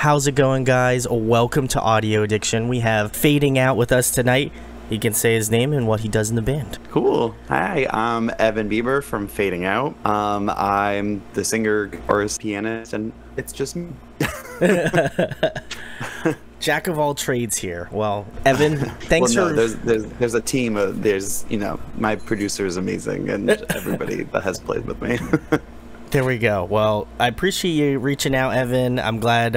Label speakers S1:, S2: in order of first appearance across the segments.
S1: How's it going, guys? Welcome to Audio Addiction. We have Fading Out with us tonight. He can say his name and what he does in the band.
S2: Cool. Hi, I'm Evan Bieber from Fading Out. I'm the singer, guitarist, pianist, and it's just me.
S1: Jack of all trades here. Well, Evan, thanks
S2: well, no,
S1: for...
S2: there's a team. There's, my producer is amazing, and everybody that has played with me.
S1: There we go. Well, I appreciate you reaching out, Evan. I'm glad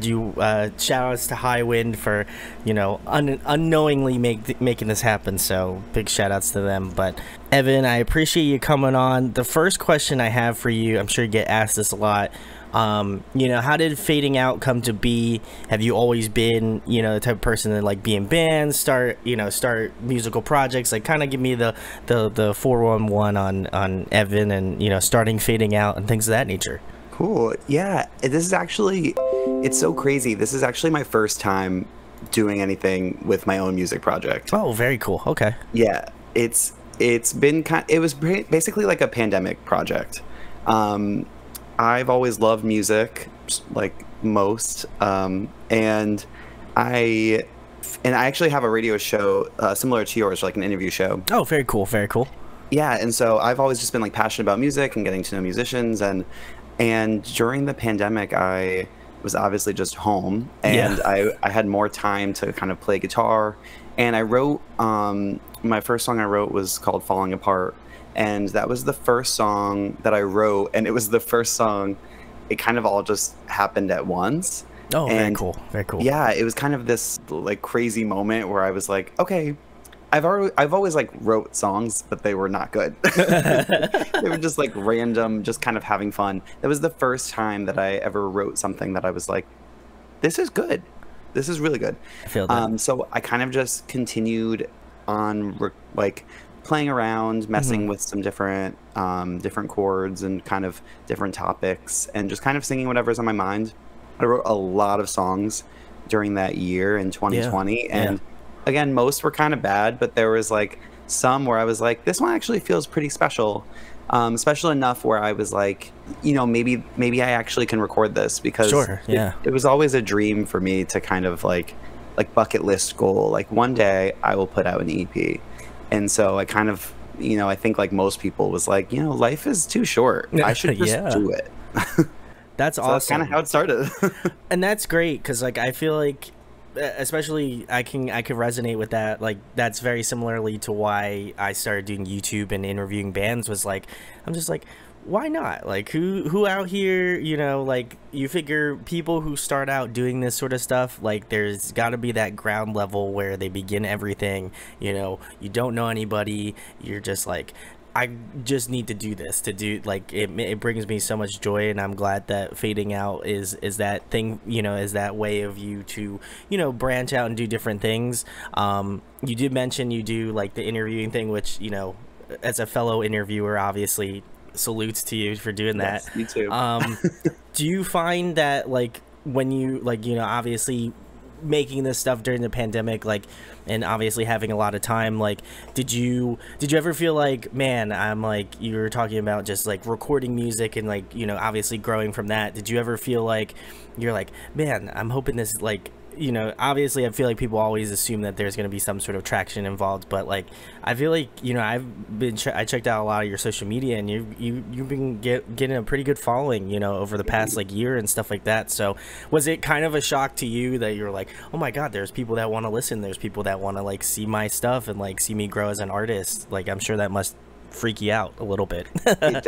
S1: you shout outs to High Wind for, unknowingly making this happen. So big shout outs to them. But Evan, I appreciate you coming on. The first question I have for you, I'm sure you get asked this a lot. How did Fading Out come to be? Have you always been, the type of person that like be in bands, start musical projects? Like, kind of give me the 411 on Evan and starting Fading Out and things of that nature.
S2: Cool. Yeah, it's so crazy. This is actually my first time doing anything with my own music project.
S1: Oh, very cool. Okay.
S2: Yeah, it was basically like a pandemic project. I've always loved music, like most, and I actually have a radio show similar to yours, like an interview show.
S1: Oh, very cool, very cool.
S2: Yeah, and so I've always just been like passionate about music and getting to know musicians, and during the pandemic, I was obviously just home, and yeah. I had more time to kind of play guitar, and I wrote my first song I wrote was called "Falling Apart." And that was the first song that I wrote, and it was the first song. It kind of all just happened at once.
S1: Oh, very cool, very cool.
S2: Yeah, it was kind of this like crazy moment where I was like, okay, I've always like wrote songs, but they were not good. They were just like random, just kind of having fun. That was the first time that I ever wrote something that I was like, this is good. This is really good.
S1: I feel that.
S2: So I kind of just continued on playing around, messing with some different chords and kind of different topics, and just kind of singing whatever's on my mind. I wrote a lot of songs during that year in 2020, and again, most were kind of bad, but there was like some where I was like, this one actually feels pretty special, special enough where I was like, maybe I actually can record this, because it was always a dream for me to kind of like bucket list goal, like one day I will put out an EP. And so I kind of, I think like most people was like, life is too short. I should just do it.
S1: That's awesome.
S2: That's kind of how it started.
S1: And that's great, because like I feel like, especially I could resonate with that. Like, that's very similarly to why I started doing YouTube and interviewing bands. Was like, I'm just like, why not? Like, who out here, like, you figure people who start out doing this sort of stuff, like, there's got to be that ground level where they begin everything, you don't know anybody, you're just like, I just need to do this, like, it brings me so much joy, and I'm glad that Fading Out is that thing, is that way of you to, branch out and do different things. You did mention you do, like, the interviewing thing, which, as a fellow interviewer, obviously, salutes to you for doing that.
S2: Yes, you too.
S1: Do you find that, like, when you, like, obviously making this stuff during the pandemic, like, and obviously having a lot of time, like, did you ever feel like, man, I'm like, you were talking about just like recording music and like, obviously growing from that, did you ever feel like you're like, man, I'm hoping this, like, obviously I feel like people always assume that there's going to be some sort of traction involved, but like, I feel like, I checked out a lot of your social media, and you've been getting a pretty good following, over the past like year and stuff like that. So was it kind of a shock to you that you're like, oh my God, there's people that want to listen, there's people that want to like see my stuff and like see me grow as an artist? Like, I'm sure that must freak you out a little bit.
S2: It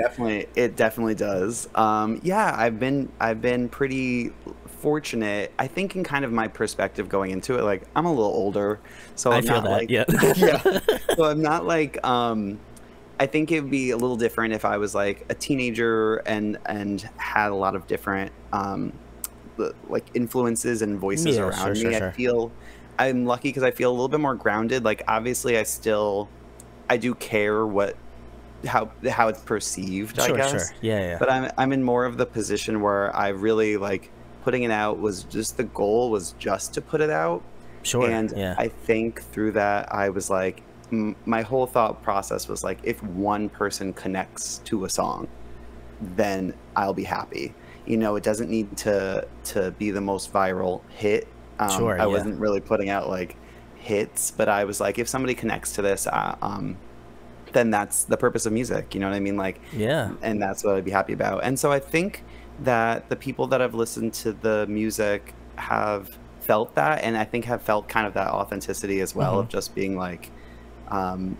S2: definitely does. Yeah, I've been pretty fortunate, I think, in kind of my perspective going into it. Like, I'm a little older, so I'm not like, yeah. So I'm not like, I think it would be a little different if I was like a teenager and had a lot of different like influences and voices around me. I feel I'm lucky because I feel a little bit more grounded. Like, obviously I do care how it's perceived, I guess.
S1: Yeah.
S2: But I'm in more of the position where I really like putting it out was just, the goal was just to put it out. And I think through that, I was like, my whole thought process was like, if one person connects to a song, then I'll be happy. you know, it doesn't need to be the most viral hit.
S1: Sure,
S2: I
S1: yeah.
S2: wasn't really putting out like hits, but I was like, if somebody connects to this, then that's the purpose of music. You know what I mean? Like,
S1: Yeah.
S2: and that's what I'd be happy about. And so I think that the people that have listened to the music have felt that, and I think have felt kind of that authenticity as well,
S1: Hmm.
S2: of just being like, um,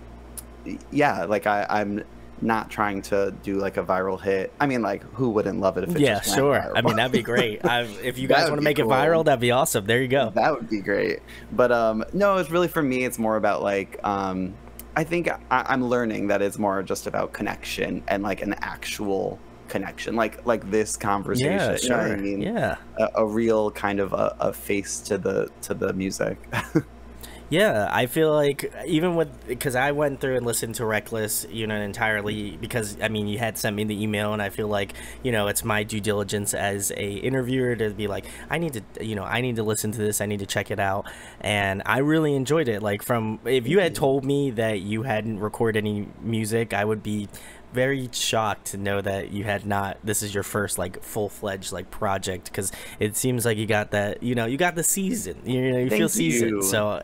S2: yeah, like I'm not trying to do like a viral hit. I mean, like, who wouldn't love it if it
S1: Yeah,
S2: just went
S1: sure. I mean,
S2: viral?
S1: that'd be great. If you
S2: That
S1: guys want
S2: would
S1: to
S2: be
S1: make it
S2: cool.
S1: viral, that'd be awesome. There you go.
S2: That would be great. But no, it's really, for me, it's more about like, I think I'm learning that it's more just about connection and like an actual connection, like this conversation.
S1: Yeah,
S2: You know what I
S1: sure.
S2: mean?
S1: Yeah.
S2: A real kind of a face to the music.
S1: Yeah, I feel like even with, because I went through and listened to Reckless, entirely, because I mean you had sent me the email, and I feel like it's my due diligence as a interviewer to be like, I need to listen to this, I need to check it out, and I really enjoyed it. Like, from, if you had told me that you hadn't recorded any music, I would be very shocked to know that you had not, this is your first like full-fledged like project, because it seems like you got that, you got the season, you feel
S2: Thank
S1: seasoned.
S2: you.
S1: So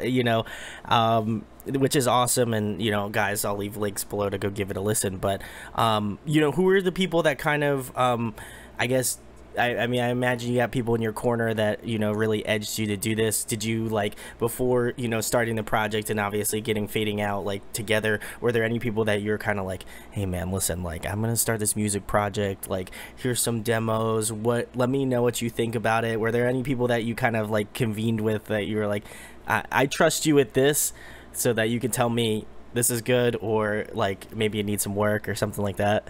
S1: which is awesome. And guys, I'll leave links below to go give it a listen. But who are the people that kind of I guess, I mean, I imagine you got people in your corner that really edged you to do this. Did you, like, before starting the project and obviously fading out like together, were there any people that you're kind of like, hey man, listen, like, I'm gonna start this music project, like, here's some demos, let me know what you think about it? Were there any people that you kind of like convened with that you were like, I trust you with this, so that you can tell me this is good, or like maybe it needs some work or something like that?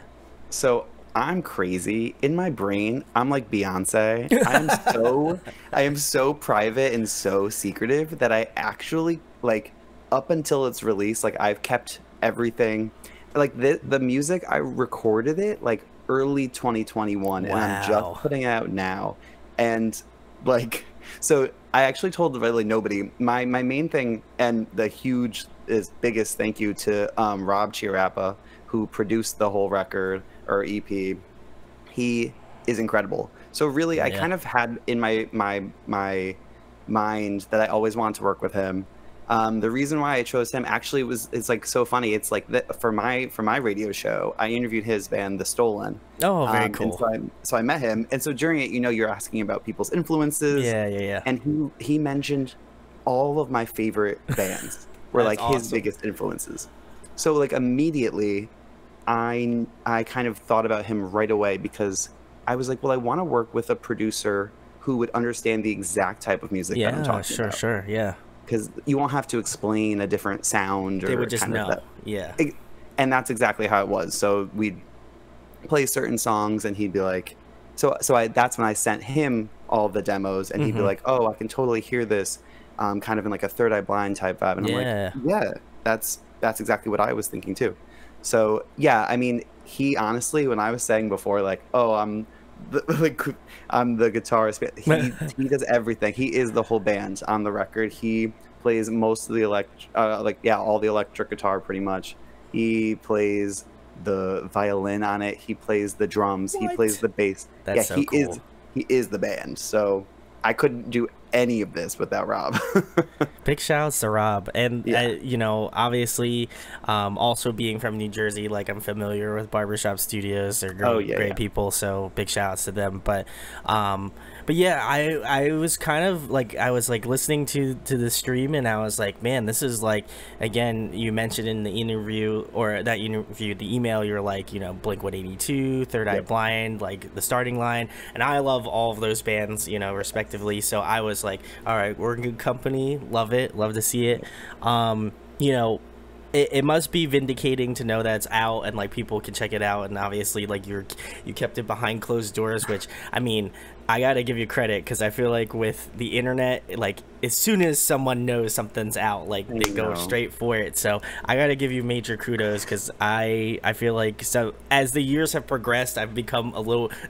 S2: So I'm crazy. In my brain, I'm like Beyonce. I am so private and so secretive that I actually, like, up until its release, like, I've kept everything. Like, the music, I recorded it like early 2021, and I'm just
S1: Wow.
S2: putting it out now. And like, so I actually told really nobody. My main thing, and the biggest thank you to Rob Chiarappa, who produced the whole record or EP. He is incredible. So really, I
S1: Yeah.
S2: kind of had in my mind that I always wanted to work with him. The reason why I chose him actually it's like so funny. It's like for my radio show, I interviewed his band, The Stolen.
S1: Oh, very
S2: And
S1: cool.
S2: so I met him, and so during it, you're asking about people's influences,
S1: Yeah, yeah, yeah.
S2: and he mentioned all of my favorite bands were
S1: That's
S2: like his
S1: awesome.
S2: biggest influences. So like immediately, I kind of thought about him right away, because I was like, well, I want to work with a producer who would understand the exact type of music that I'm
S1: Yeah,
S2: talking
S1: sure,
S2: about,
S1: sure. Yeah.
S2: because you won't have to explain a different sound
S1: They
S2: or
S1: would just
S2: kind of
S1: know.
S2: that.
S1: Yeah.
S2: And that's exactly how it was. So we'd play certain songs, and he'd be like, that's when I sent him all the demos, and he'd be
S1: Hmm.
S2: like, oh, I can totally hear this, kind of in like a Third Eye Blind type vibe. And I'm like,
S1: Yeah.
S2: yeah, that's exactly what I was thinking too. So yeah, I mean, he honestly, when I was saying before, like, oh, like, I'm the guitarist, but he does everything. He is the whole band on the record. He plays most of the all the electric guitar pretty much. He plays the violin on it. He plays the drums. He plays
S1: What?
S2: the bass.
S1: That's
S2: Yeah,
S1: so cool.
S2: he is the band. So I couldn't do any of this without Rob.
S1: Big shouts to Rob. And,
S2: Yeah.
S1: obviously, also being from New Jersey, like, I'm familiar with Barbershop Studios. They're great,
S2: Oh, yeah,
S1: great
S2: yeah.
S1: people. So big shouts to them. But yeah, I was kind of like, I was like listening to the stream, and I was like, man, this is like, again, you mentioned in the interview, or that interview, the email, you're like, Blink 182, Third Eye
S2: Yep.
S1: Blind, like the Starting Line, and I love all of those bands, respectively. So I was like, all right, we're in good company. Love it. Love to see it. You know, it must be vindicating to know that it's out and like people can check it out, and obviously like you kept it behind closed doors, which, I mean, I gotta give you credit because I feel like with the internet, like as soon as someone knows something's out, like they go straight for it. So I gotta give you major kudos because I feel like, so as the years have progressed, I've become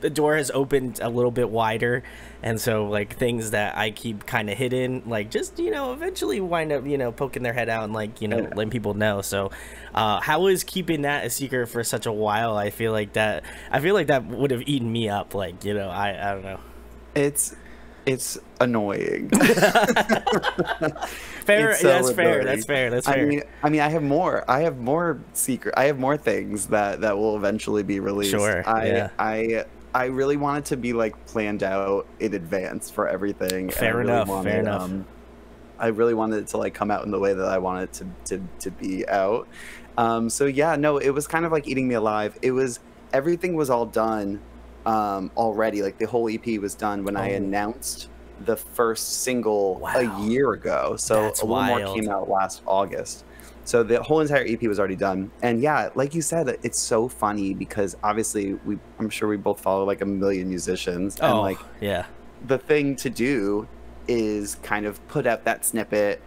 S1: the door has opened a little bit wider, and so like things that I keep kind of hidden, like just eventually wind up poking their head out and like letting people know. So how is keeping that a secret for such a while? I feel like that would have eaten me up. Like I don't know.
S2: It's annoying.
S1: Fair.
S2: It's so
S1: That's
S2: annoying.
S1: Fair. That's fair. That's fair.
S2: I mean, I have more things that will eventually be released.
S1: Sure.
S2: I really wanted to be like planned out in advance for everything.
S1: Fair enough. Fair enough.
S2: I really wanted it to like come out in the way that I wanted it to be out. So yeah, no, it was kind of like eating me alive. Everything was all done already. Like the whole EP was done when I announced the first single a year ago. So
S1: That's
S2: a little
S1: wild.
S2: more came out last August. So the whole entire EP was already done. And yeah, like you said, it's so funny because obviously I'm sure we both follow like a million musicians. And like the thing to do is kind of put out that snippet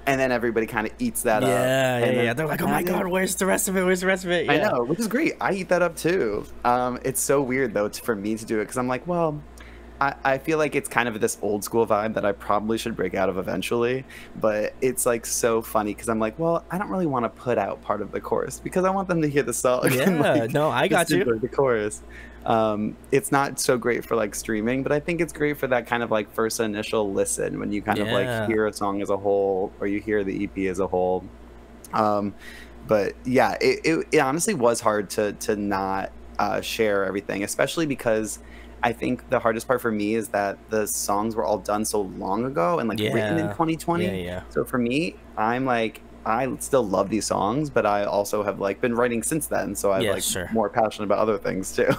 S2: and then everybody kind of eats that up.
S1: Yeah. They're like, oh my God, where's the rest of it? Where's the rest of it? Yeah.
S2: I know, which is great. I eat that up too. It's so weird though for me to do it because I'm like, well, I feel like it's kind of this old school vibe that I probably should break out of eventually. But it's like so funny because I'm like, well, I don't really want to put out part of the chorus because I want them to hear the song.
S1: Yeah,
S2: and, like,
S1: no, I got you.
S2: The chorus. It's not so great for like streaming, but I think it's great for that kind of like first initial listen when you kind of like hear a song as a whole or you hear the EP as a whole. But yeah, it honestly was hard to not share everything, especially because I think the hardest part for me is that the songs were all done so long ago and like written in 2020.
S1: Yeah.
S2: So for me, I'm like, I still love these songs, but I also have like been writing since then. So I'm more passionate about other things too.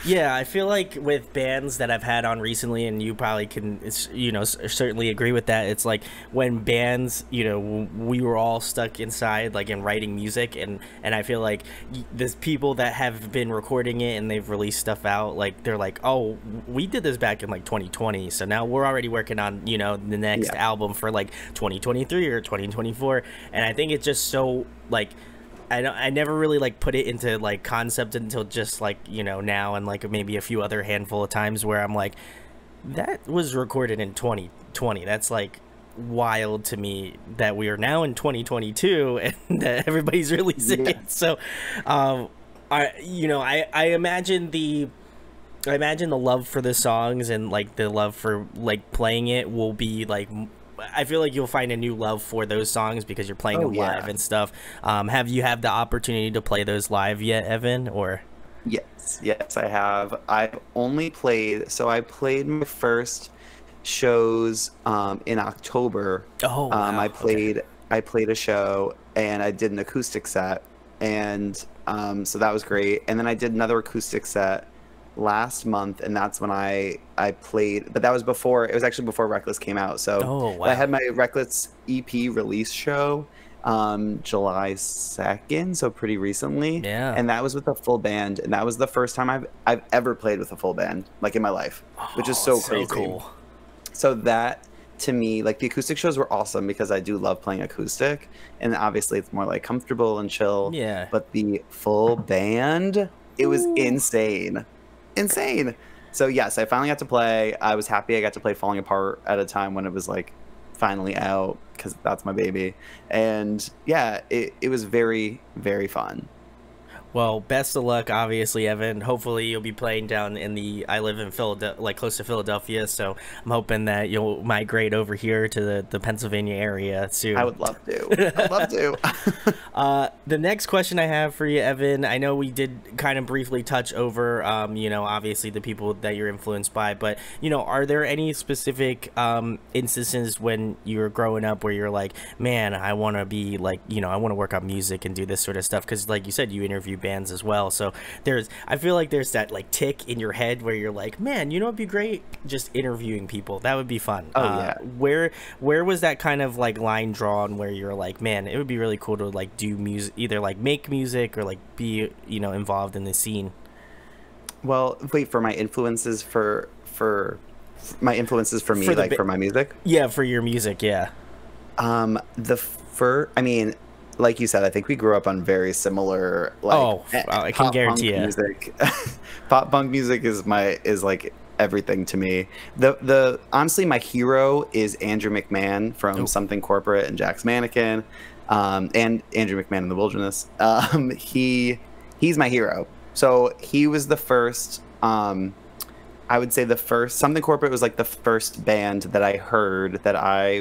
S1: Yeah, I feel like with bands that I've had on recently, and you probably can, certainly agree with that. It's like when bands, we were all stuck inside, like in writing music, and I feel like there's people that have been recording it and they've released stuff out. Like they're like, oh, we did this back in like 2020, so now we're already working on the next album for like 2023 or 2024, and I think it's just so like. I never really like put it into like concept until just like now and like maybe a few other handful of times where I'm like, that was recorded in 2020. That's like wild to me that we are now in 2022 and that everybody's releasing it. So I imagine the love for the songs and like the love for like playing it will be like, I feel like you'll find a new love for those songs because you're playing them live and stuff. Have you had the opportunity to play those live yet, Evan? Or
S2: yes, I have. I've only played. So I played my first shows in October.
S1: Oh, wow.
S2: I played a show and I did an acoustic set, and so that was great. And then I did another acoustic set last month, and that's when I played, but that was before, it was actually before Reckless came out. So I had my Reckless EP release show July 2nd, so pretty recently. And that was with a full band, and that was the first time I've ever played with a full band like in my life, which is so crazy. Cool. So that to me, like the acoustic shows were awesome because I do love playing acoustic, and obviously it's more like comfortable and chill. But the full band, it was insane. So yes, I finally got to play. I was happy I got to play Falling Apart at a time when it was like finally out because that's my baby. And yeah, it was very, very fun.
S1: Well, best of luck, obviously, Evan. Hopefully you'll be playing down in I live in Philadelphia, like close to Philadelphia, so I'm hoping that you'll migrate over here to the Pennsylvania area soon.
S2: I would love to. I'd love to.
S1: The next question I have for you, Evan, I know we did kind of briefly touch over, obviously the people that you're influenced by, but, are there any specific instances when you were growing up where you're like, man, I want to be like, I want to work on music and do this sort of stuff? Because like you said, you interview bands as well, so I feel like there's that like tick in your head where you're like, man, it'd be great just interviewing people. That would be fun. Where was that kind of like line drawn where you're like, man, it would be really cool to like do music, either like make music or like be involved in the scene?
S2: Well, wait, for my influences for my influences for me,
S1: For the
S2: like for my music.
S1: yeah, for your music, yeah.
S2: I mean, like you said, I think we grew up on very similar, like,
S1: Oh, I can
S2: pop punk
S1: guarantee you.
S2: music. Pop punk music is like everything to me. The honestly, my hero is Andrew McMahon from
S1: Oh,
S2: Something Corporate and Jack's Mannequin, and Andrew McMahon in the Wilderness. He's my hero. So he was the first. I would say the first Something Corporate was like the first band that I heard that I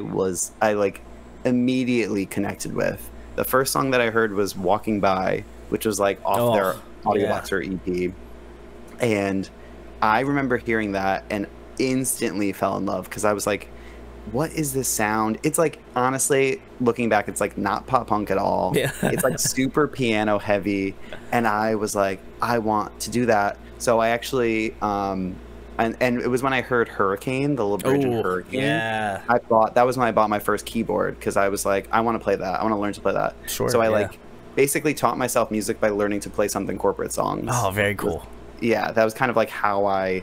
S2: like immediately connected with. The first song that I heard was Walking By, which was like off their Audio
S1: yeah.
S2: Boxer EP. And I remember hearing that and instantly fell in love because I was like, what is this sound? It's like, honestly, looking back, it's like not pop punk at all.
S1: Yeah.
S2: It's like super piano heavy. And I was like, I want to do that. So I actually, and it was when I heard Hurricane, the little bridge in Hurricane.
S1: Yeah.
S2: That was when I bought my first keyboard because I was like, I want to play that. I want to learn to play that.
S1: Sure.
S2: So I like basically taught myself music by learning to play Something Corporate songs.
S1: Oh, very cool.
S2: Yeah, that was kind of like how I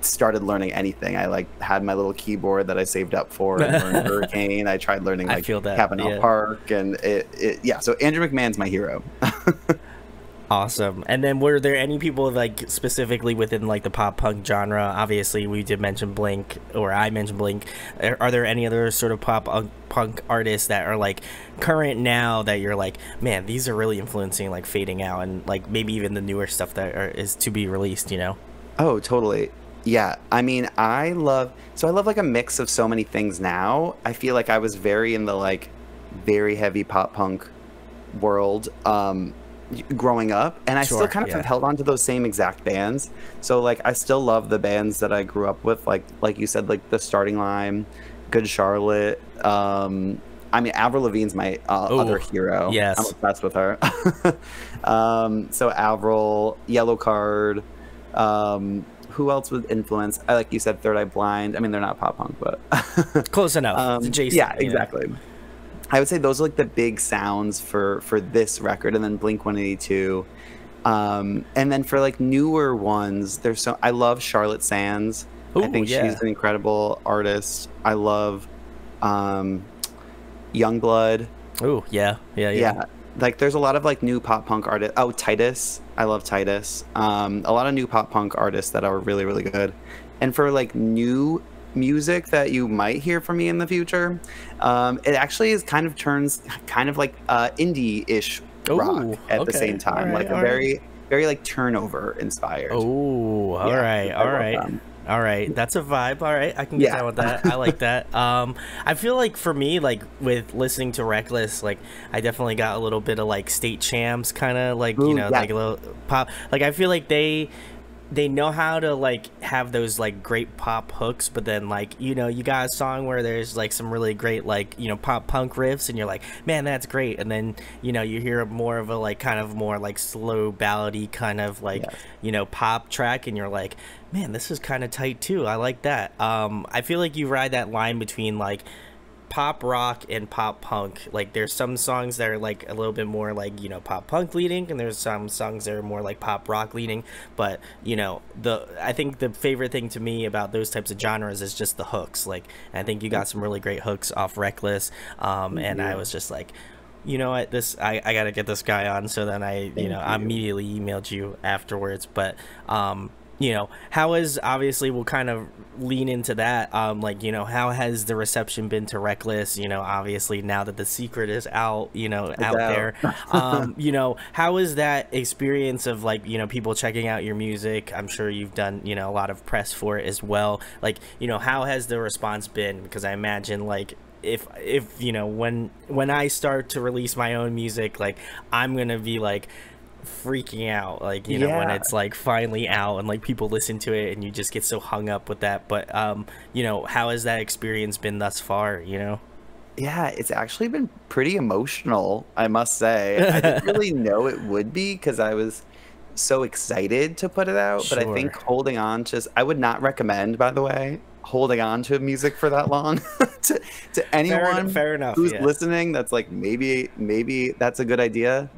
S2: started learning anything. I like had my little keyboard that I saved up for and learned Hurricane. I tried learning like Kavanaugh Park and yeah. So Andrew McMahon's my hero.
S1: Awesome. And then were there any people like specifically within like the pop punk genre? Obviously we did mention Blink, or I mentioned Blink. Are there any other sort of pop punk artists that are like current now that you're like, man, these are really influencing like Fading Out and like maybe even the newer stuff that is to be released, you know?
S2: Oh, totally. Yeah. I mean, I love like a mix of so many things now. I feel like I was very in the like very heavy pop punk world growing up, and I still kind of have held on to those same exact bands. So like I still love the bands that I grew up with, like you said, like the Starting Line, Good Charlotte. I mean, Avril Lavigne's my other hero.
S1: Yes,
S2: I'm obsessed with her. So Avril, Yellow Card. Who else was influenced? Like you said, Third Eye Blind. I mean, they're not pop punk, but
S1: close enough.
S2: Yeah, exactly. I would say those are like the big sounds for this record, and then Blink 182. And then for like newer ones, I love Charlotte Sands.
S1: Ooh,
S2: I think she's an incredible artist. I love Youngblood.
S1: Oh, yeah.
S2: Like there's a lot of like new pop punk artists. Oh, Titus. I love Titus. A lot of new pop punk artists that are really, really good. And for like new music that you might hear from me in the future, it actually turns kind of like indie-ish rock at the same time, like a very like Turnover inspired.
S1: Oh, all right, that's a vibe. All right, I can get down with that. I like that. I feel like for me, like with listening to Reckless, like I definitely got a little bit of like State Champs kind of like, you know, like a little pop. Like I feel like they know how to like have those like great pop hooks, but then like, you know, you got a song where there's like some really great like, you know, pop punk riffs and you're like, man, that's great. And then, you know, you hear more of a like kind of more like slow ballady kind of like, you know, pop track and you're like, man, this is kind of tight too. I like that. I feel like you ride that line between like pop rock and pop punk. Like there's some songs that are like a little bit more like, you know, pop punk leading, and there's some songs that are more like pop rock leading. But you know, I think the favorite thing to me about those types of genres is just the hooks. Like I think you got some really great hooks off Reckless, and I was just like, you know what, I gotta get this guy on. So then I immediately emailed you afterwards. But you know, how is, obviously we'll kind of lean into that, like, you know, how has the reception been to Reckless, you know, obviously now that The Secret is out, you know, out there, you know, how is that experience of like, you know, people checking out your music? I'm sure you've done, you know, a lot of press for it as well. Like, you know, how has the response been? Because I imagine like if you know, when I start to release my own music, like I'm gonna be like freaking out, like, you know, when it's like finally out and like people listen to it and you just get so hung up with that. But you know, how has that experience been thus far, you know?
S2: Yeah, it's actually been pretty emotional, I must say. I didn't really know it would be because I was so excited to put it out, but I think holding on, I would not recommend, by the way, holding on to music for that long. To anyone
S1: fair enough,
S2: who's
S1: yeah.
S2: listening, that's like, maybe that's a good idea.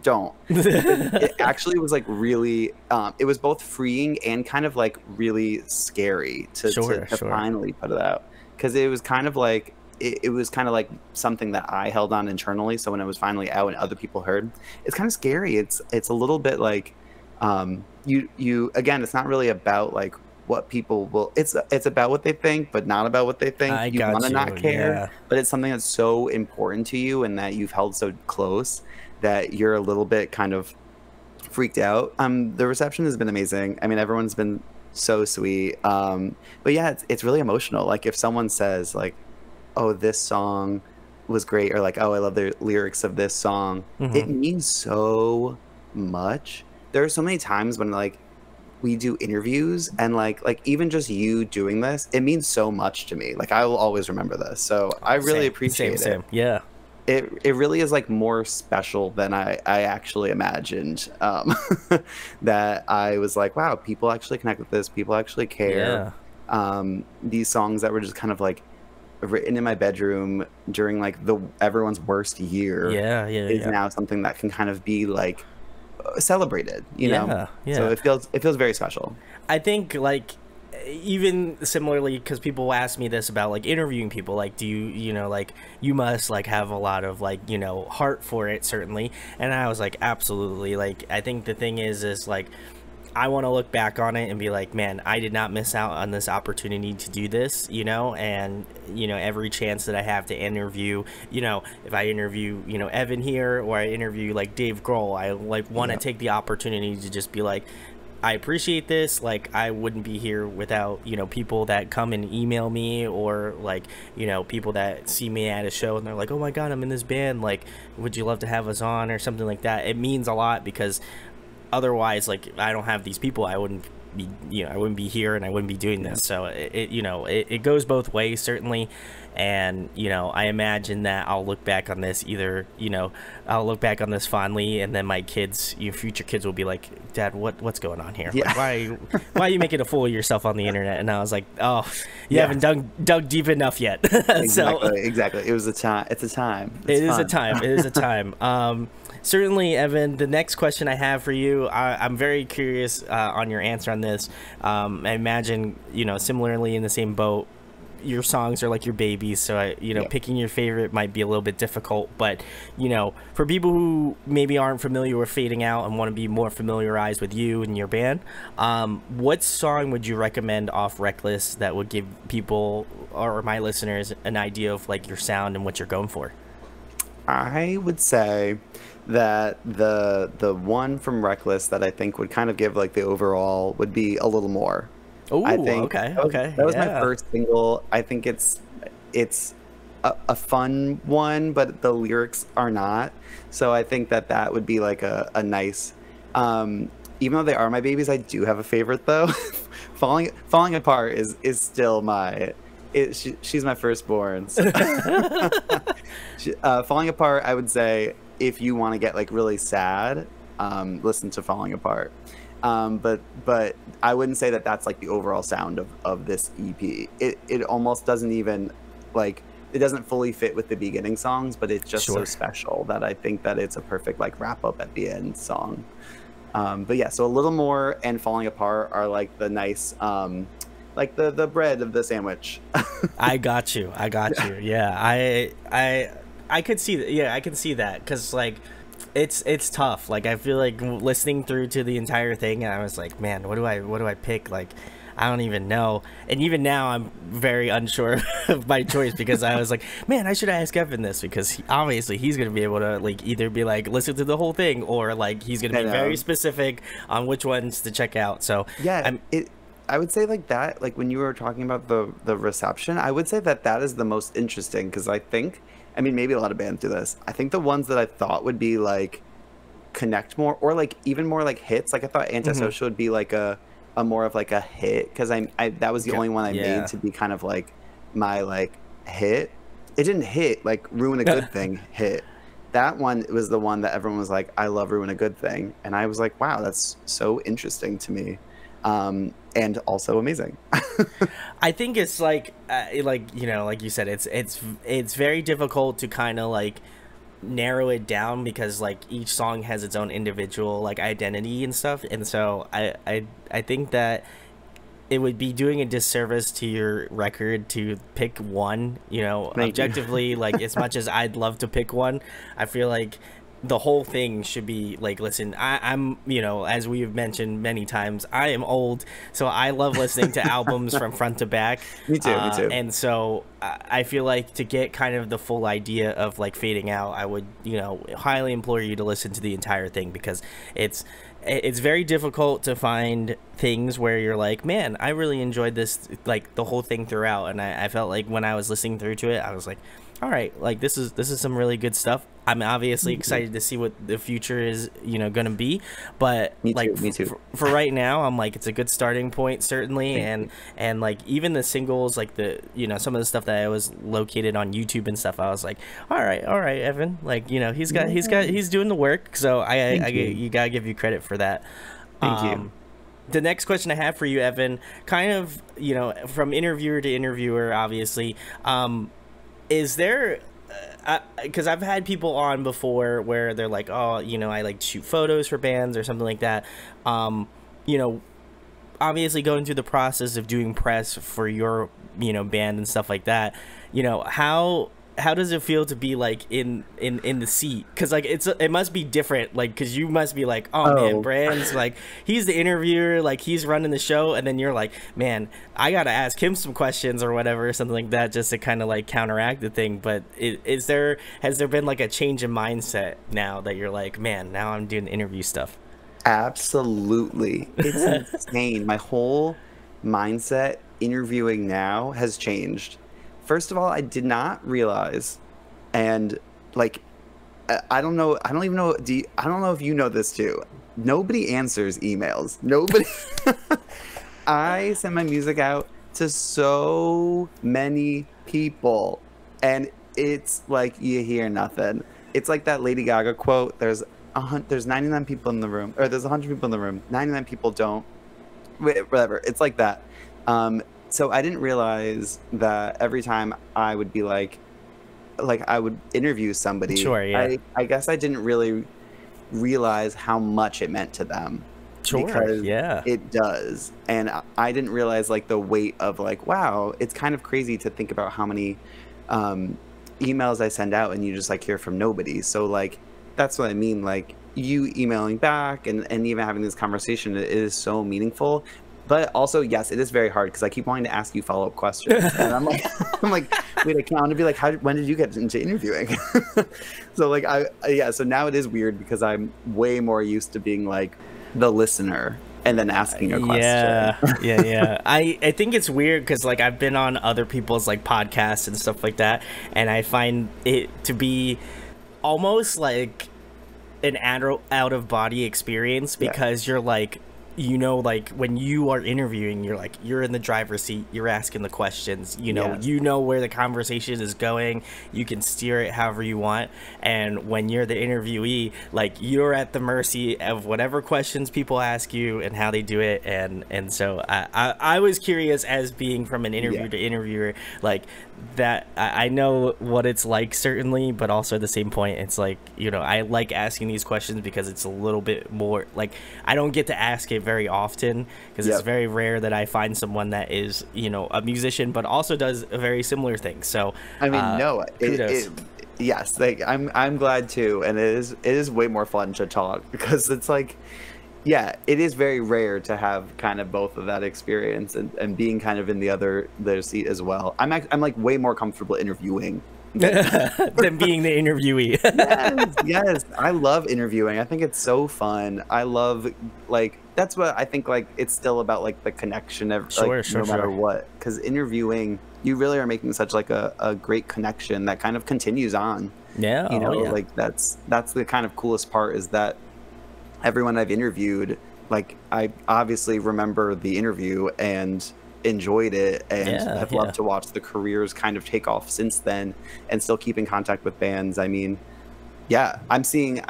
S2: Don't. It actually was like really, it was both freeing and kind of like really scary to
S1: Sure.
S2: finally put it out, because it was kind of like, it was kind of like something that I held on internally. So when it was finally out and other people heard, it's kind of scary. It's a little bit like, you again, it's not really about like what people will, it's about what they think, but not about what they think.
S1: I
S2: You
S1: got
S2: want to
S1: you,
S2: not care,
S1: yeah.
S2: but it's something that's so important to you and that you've held so close that you're a little bit kind of freaked out. The reception has been amazing. I mean, everyone's been so sweet. But yeah, it's really emotional. Like if someone says like, oh, this song was great, or like, oh, I love the lyrics of this song, it means so much. There are so many times when like we do interviews and like even just you doing this, it means so much to me. Like I will always remember this. So I really appreciate it.
S1: Yeah.
S2: It really is like more special than I actually imagined. That I was like, wow, people actually connect with this. People actually care. These songs that were just kind of like written in my bedroom during like everyone's worst year is now something that can kind of be like celebrated, you know. So it feels very special.
S1: I think like even similarly, because people ask me this about like interviewing people, like do you know, like you must like have a lot of like, you know, heart for it, certainly. And I was like, absolutely. Like I think the thing is like I want to look back on it and be like, man, I did not miss out on this opportunity to do this, you know. And you know, every chance that I have to interview, you know, if I interview, you know, Evan here, or I interview like Dave Grohl, I like want to take the opportunity to just be like, I appreciate this. Like I wouldn't be here without, you know, people that come and email me, or like, you know, people that see me at a show and they're like, oh my god, I'm in this band, like would you love to have us on, or something like that. It means a lot, because otherwise, like I don't have these people, I wouldn't be, you know, I wouldn't be here and I wouldn't be doing this. So it you know, it goes both ways, certainly. And you know, I imagine that I'll look back on this either, you know, I'll look back on this fondly, and then my kids, you know, future kids will be like, Dad, what's going on here? Like, why are you making a fool of yourself on the internet? And I was like, oh, you haven't dug deep enough yet.
S2: Exactly. It was a time. It's a time. It
S1: is a time. Certainly, Evan, the next question I have for you, I'm very curious on your answer on this. I imagine, you know, similarly in the same boat, your songs are like your babies, so you know, picking your favorite might be a little bit difficult. But you know, for people who maybe aren't familiar with Fading Out and want to be more familiarized with you and your band, what song would you recommend off Reckless that would give people or my listeners an idea of like your sound and what you're going for?
S2: I would say that the one from Reckless that I think would kind of give like the overall would be A Little More.
S1: Oh, okay.
S2: That was my first single. I think it's a fun one, but the lyrics are not. So I think that would be like a nice, even though they are my babies, I do have a favorite though. Falling Apart is still she's my firstborn. So. Falling Apart, I would say, if you want to get like really sad, listen to Falling Apart. But I wouldn't say that that's like the overall sound of this EP. It almost doesn't even like, it doesn't fully fit with the beginning songs, but it's just so special that I think that it's a perfect like wrap up at the end song. But yeah, so A Little More and Falling Apart are like the nice, like the bread of the sandwich.
S1: I got you. Yeah, I could see that. Yeah, I can see that, because like it's tough. Like I feel like listening through to the entire thing, and I was like, man, what do I pick? Like I don't even know. And even now I'm very unsure of my choice, because I was like, man, I should ask Evan this, because obviously he's gonna be able to like either be like listen to the whole thing, or like he's gonna be very specific on which ones to check out. So
S2: yeah, I would say like that, like when you were talking about the reception, I would say that is the most interesting, because I mean, maybe a lot of bands do this. I think the ones that I thought would be like connect more, or like even more like hits, like I thought Antisocial would be like a more of like a hit, because that was the only one I made to be kind of like my like hit. It didn't hit like Ruin a Good Thing hit. That one was the one that everyone was like, I love Ruin a Good Thing, and I was like, wow, that's so interesting to me. and also amazing.
S1: I think it's like you know, like you said, it's very difficult to kind of like narrow it down because like each song has its own individual like identity and stuff, and so I think that it would be doing a disservice to your record to pick one, you know. Objectively, like as much as I'd love to pick one, I feel like the whole thing should be like, listen, I'm, you know, as we've mentioned many times, I am old, so I love listening to albums from front to back.
S2: Me too, me too.
S1: And so I feel like to get kind of the full idea of like Fading Out, I would, you know, highly implore you to listen to the entire thing, because it's very difficult to find things where you're like, man, I really enjoyed this, like the whole thing throughout. And I felt like when I was listening through to it, I was like, all right, like this is some really good stuff. I'm obviously excited to see what the future is, you know, gonna be. But
S2: me
S1: like
S2: too.
S1: For right now, I'm like, it's a good starting point, certainly. And like even the singles, like the, you know, some of the stuff that I was located on YouTube and stuff, I was like, all right, Evan, like, you know, he's doing the work. So you gotta give you credit for that.
S2: Thank you.
S1: The next question I have for you, Evan, kind of, you know, from interviewer to interviewer, obviously, is there, because I've had people on before where they're like, oh, you know, I like to shoot photos for bands or something like that. You know, obviously going through the process of doing press for your, you know, band and stuff like that, you know, how does it feel to be like in the seat? Because like it must be different, like, because you must be like, oh man, Brand's like, he's the interviewer, like he's running the show, and then you're like, man, I gotta ask him some questions or whatever, or something like that, just to kind of like counteract the thing. But has there been like a change in mindset now that you're like, man, now I'm doing interview stuff?
S2: Absolutely. It's insane. My whole mindset interviewing now has changed. First of all, I did not realize, and like, I don't know, I don't even know, I don't know if you know this too. Nobody answers emails. Nobody. I send my music out to so many people, and it's like you hear nothing. It's like that Lady Gaga quote, there's 99 people in the room, or there's 100 people in the room, 99 people don't, whatever. It's like that. So I didn't realize that every time I would be like I would interview somebody.
S1: Sure, yeah.
S2: I guess I didn't really realize how much it meant to them.
S1: Sure,
S2: because
S1: yeah.
S2: It does. And I didn't realize like the weight of like, wow, it's kind of crazy to think about how many emails I send out and you just like hear from nobody. So like, that's what I mean. Like you emailing back and even having this conversation, it is so meaningful. But also, yes, it is very hard because I keep wanting to ask you follow-up questions, and I'm like, wait, I can't want to be like, when did you get into interviewing? So like, so now it is weird because I'm way more used to being like the listener and then asking a question.
S1: Yeah. I think it's weird because like I've been on other people's like podcasts and stuff like that, and I find it to be almost like an out of body experience because you're like, you know, like when you are interviewing, you're in the driver's seat, you're asking the questions, you know, you know where the conversation is going, you can steer it however you want. And when you're the interviewee, like you're at the mercy of whatever questions people ask you and how they do it. And so I was curious, as being from an interviewer to interviewer, like that I know what it's like, certainly, but also at the same point, it's like, you know, I like asking these questions because it's a little bit more like, I don't get to ask it very often because it's very rare that I find someone that is, you know, a musician but also does a very similar thing. So
S2: I mean, yes, like I'm glad too, and it is way more fun to talk because it's like, yeah, it is very rare to have kind of both of that experience and being kind of in their seat as well. I'm like way more comfortable interviewing
S1: than being the interviewee.
S2: yes, I love interviewing. I think it's so fun. I love, like, that's what I think, like, it's still about like the connection of no matter what, because interviewing, you really are making such like a great connection that kind of continues on. You know, like that's the kind of coolest part, is that everyone I've interviewed, like, I obviously remember the interview and enjoyed it, and have loved to watch the careers kind of take off since then, and still keep in contact with bands. I mean, Yeah, I'm seeing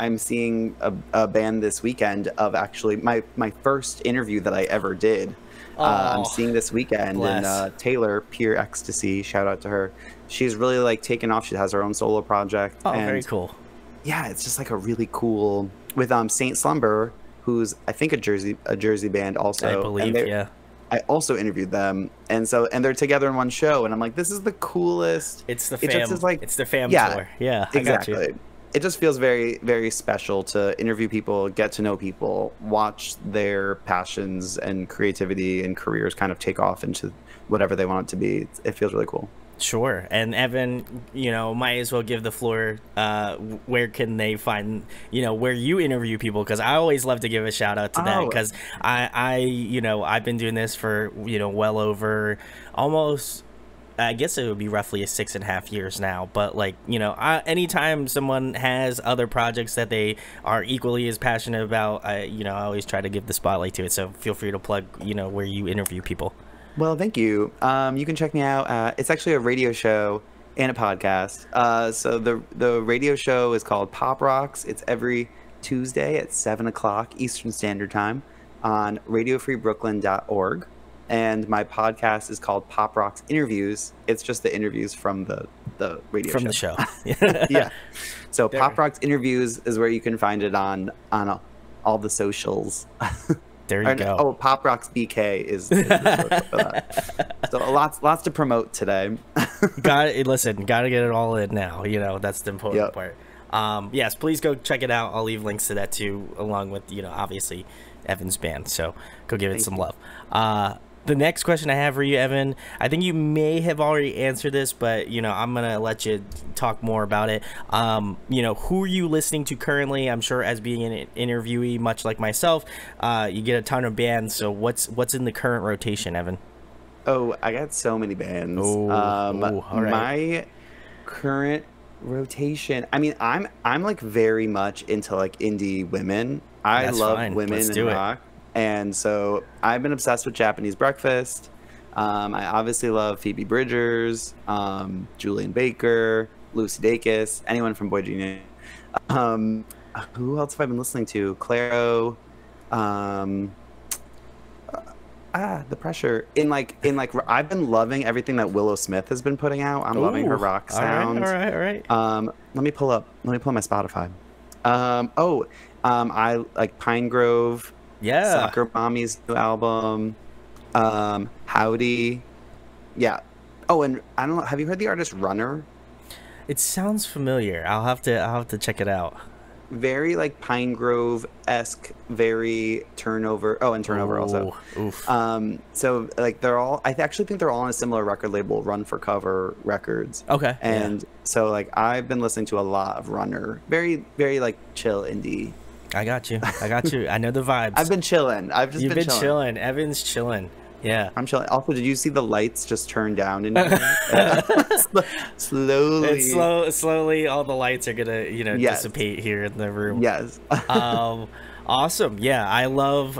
S2: a band this weekend of actually my first interview that I ever did. I'm
S1: Oh,
S2: seeing this weekend, and
S1: bless.
S2: Taylor Pure Ecstasy, shout out to her. She's really like taken off. She has her own solo project,
S1: Oh, very
S2: and
S1: cool.
S2: yeah, it's just like a really cool with Saint Slumber, who's I think a Jersey band
S1: I
S2: also, and
S1: believe,
S2: they
S1: yeah.
S2: I also interviewed them, and they're together in one show, and I'm like, this is the coolest.
S1: It's the
S2: It just
S1: fam.
S2: is like,
S1: It's the fam
S2: yeah,
S1: tour. Yeah, I got you.
S2: exactly. It just feels very, very special to interview people, get to know people, watch their passions and creativity and careers kind of take off into whatever they want it to be. It feels really cool.
S1: Sure. And Evan, might as well give the floor. Where can they find, where you interview people? Because I always love to give a shout out to that.
S2: Oh,
S1: Because I've been doing this for, well over almost, I guess it would be roughly 6.5 years now. But like, anytime someone has other projects that they are equally as passionate about, I always try to give the spotlight to it. So feel free to plug, where you interview people.
S2: well, thank you. You can check me out. It's actually a radio show and a podcast. So the radio show is called Pop Rocks. It's every Tuesday at 7 o'clock Eastern Standard Time on radiofreebrooklyn.org. And my podcast is called Pop Rocks Interviews. It's just the interviews from the radio
S1: From
S2: show.
S1: the show.
S2: Yeah. So
S1: There.
S2: Pop Rocks Interviews is where you can find it on all the socials.
S1: There you go.
S2: Oh, Pop Rocks BK is the social for that. So lots to promote today.
S1: Listen, gotta get it all in now. That's the important
S2: Yep.
S1: part. Yes, please go check it out. I'll leave links to that too, along with obviously Evan's band. So go give it some love. The next question I have for you, Evan, I think you may have already answered this, but I'm gonna let you talk more about it. Who are you listening to currently? I'm sure as being an interviewee, much like myself, you get a ton of bands. So what's in the current rotation, Evan?
S2: Oh, I got so many bands.
S1: Oh, all right.
S2: My current rotation. I mean, I'm like very much into like indie women. I
S1: That's
S2: love
S1: fine.
S2: women
S1: Let's
S2: and
S1: do it.
S2: rock. And so I've been obsessed with Japanese Breakfast. I obviously love Phoebe Bridgers, Julian Baker, Lucy Dacus, anyone from Boy Genius. Who else have I been listening to? Clairo. The pressure in like I've been loving everything that Willow Smith has been putting out. I'm loving her
S1: Ooh,
S2: rock
S1: all right,
S2: sound.
S1: all right.
S2: Let me pull up my Spotify. I like Pine Grove.
S1: Yeah.
S2: Soccer Mommy's new album. Howdy. Yeah. Oh, and I don't know. Have you heard the artist Runner?
S1: It sounds familiar. I'll have to check it out.
S2: Very like Pine Grove-esque, very Turnover. Oh, and Turnover also.
S1: Oof.
S2: So like they're all. I actually think they're all on a similar record label, Run for Cover Records.
S1: Okay.
S2: And so like I've been listening to a lot of Runner. Very very like chill indie.
S1: I got you. I know the vibes.
S2: I've been chilling.
S1: You've been chilling. Evan's chilling. Yeah.
S2: I'm chilling. Also, did you see the lights just turn down in slowly?
S1: It's slowly all the lights are gonna,
S2: Yes.
S1: dissipate here in the room.
S2: Yes.
S1: Awesome. Yeah,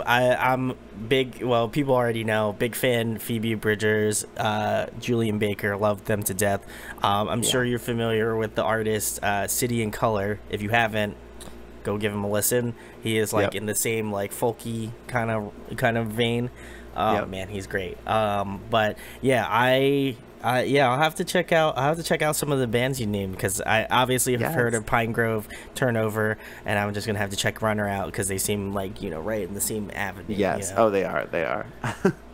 S1: I'm big, well, people already know, big fan Phoebe Bridgers, Julian Baker, love them to death. I'm sure you're familiar with the artist City and Color. If you haven't, go give him a listen. He is like in the same like folky kind of vein. Oh man, he's great. But yeah, I'll have to check out some of the bands you named, because I obviously have heard of Pine Grove, Turnover, and I'm just gonna have to check Runner out because they seem like right in the same avenue.
S2: Yes. Oh, they are.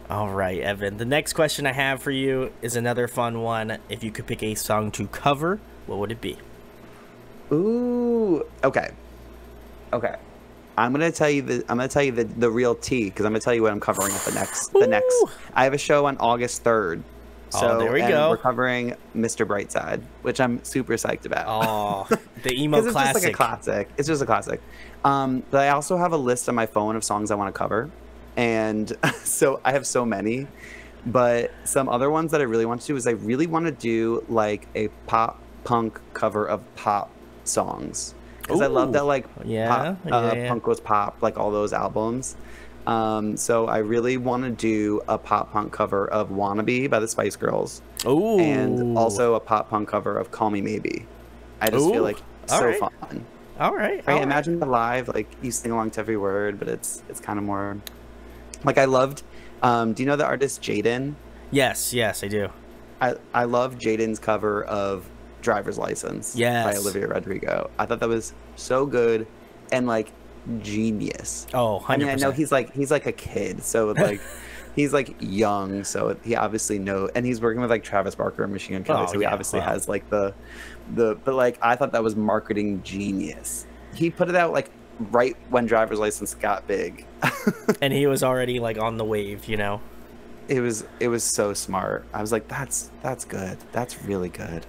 S1: All right, Evan. The next question I have for you is another fun one. If you could pick a song to cover, what would it be?
S2: Ooh. Okay. I'm gonna tell you the real tea, because I'm gonna tell you what I'm covering at the next. I have a show on August 3rd. So
S1: there we go.
S2: We're covering Mr. Brightside, which I'm super psyched about.
S1: Oh, the emo classic.
S2: It's just like a classic. It's just a classic. But I also have a list on my phone of songs I want to cover, and so I have so many. But some other ones that I really want to do is I really want to do like a pop punk cover of pop songs. Because I love that Punk Goes Pop, like all those albums. So I really want to do a pop punk cover of Wannabe by the Spice Girls.
S1: Ooh.
S2: And also a pop punk cover of Call Me Maybe. I just feel like so fun.
S1: All right.
S2: Right? Imagine the live, like you sing along to every word, but it's kind of more like I loved. Do you know the artist Jaden?
S1: Yes, I do.
S2: I love Jaden's cover of Driver's License by Olivia Rodrigo. I thought that was so good and like genius.
S1: Oh, 100%.
S2: I mean, I know he's like a kid, so like he's like young, so he obviously knows, and he's working with like Travis Barker and Machine Gun Kelly, so he obviously has like the but like I thought that was marketing genius. He put it out like right when Driver's License got big.
S1: And he was already like on the wave, you know.
S2: It was so smart. I was like, that's good. That's really good.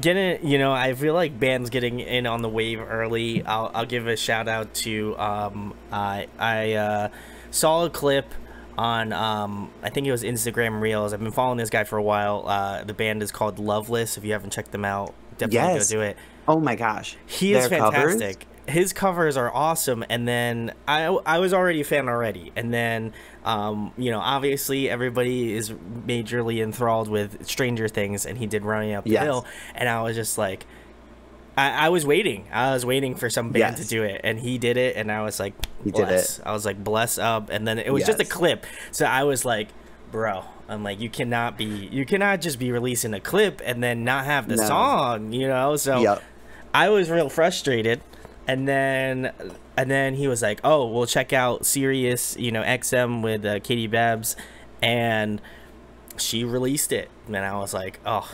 S1: You know, I feel like bands getting in on the wave early. I'll give a shout out to I saw a clip on I think it was Instagram Reels. I've been following this guy for a while. The band is called Loveless. If you haven't checked them out, definitely go do it.
S2: Oh my gosh,
S1: he is fantastic. His covers are awesome, and then I was already a fan already, and then you know, obviously everybody is majorly enthralled with Stranger Things, and he did Running Up the Hill, and I was just like, I was waiting for some band to do it, and he did it, and I was like, bless. I was like, bless up, and then it was just a clip, so I was like, bro, I'm like, you cannot just be releasing a clip and then not have the song, you know, so I was real frustrated. And then he was like, "Oh, we'll check out Sirius, you know, XM with Katie Babs," and she released it. And I was like, "Oh,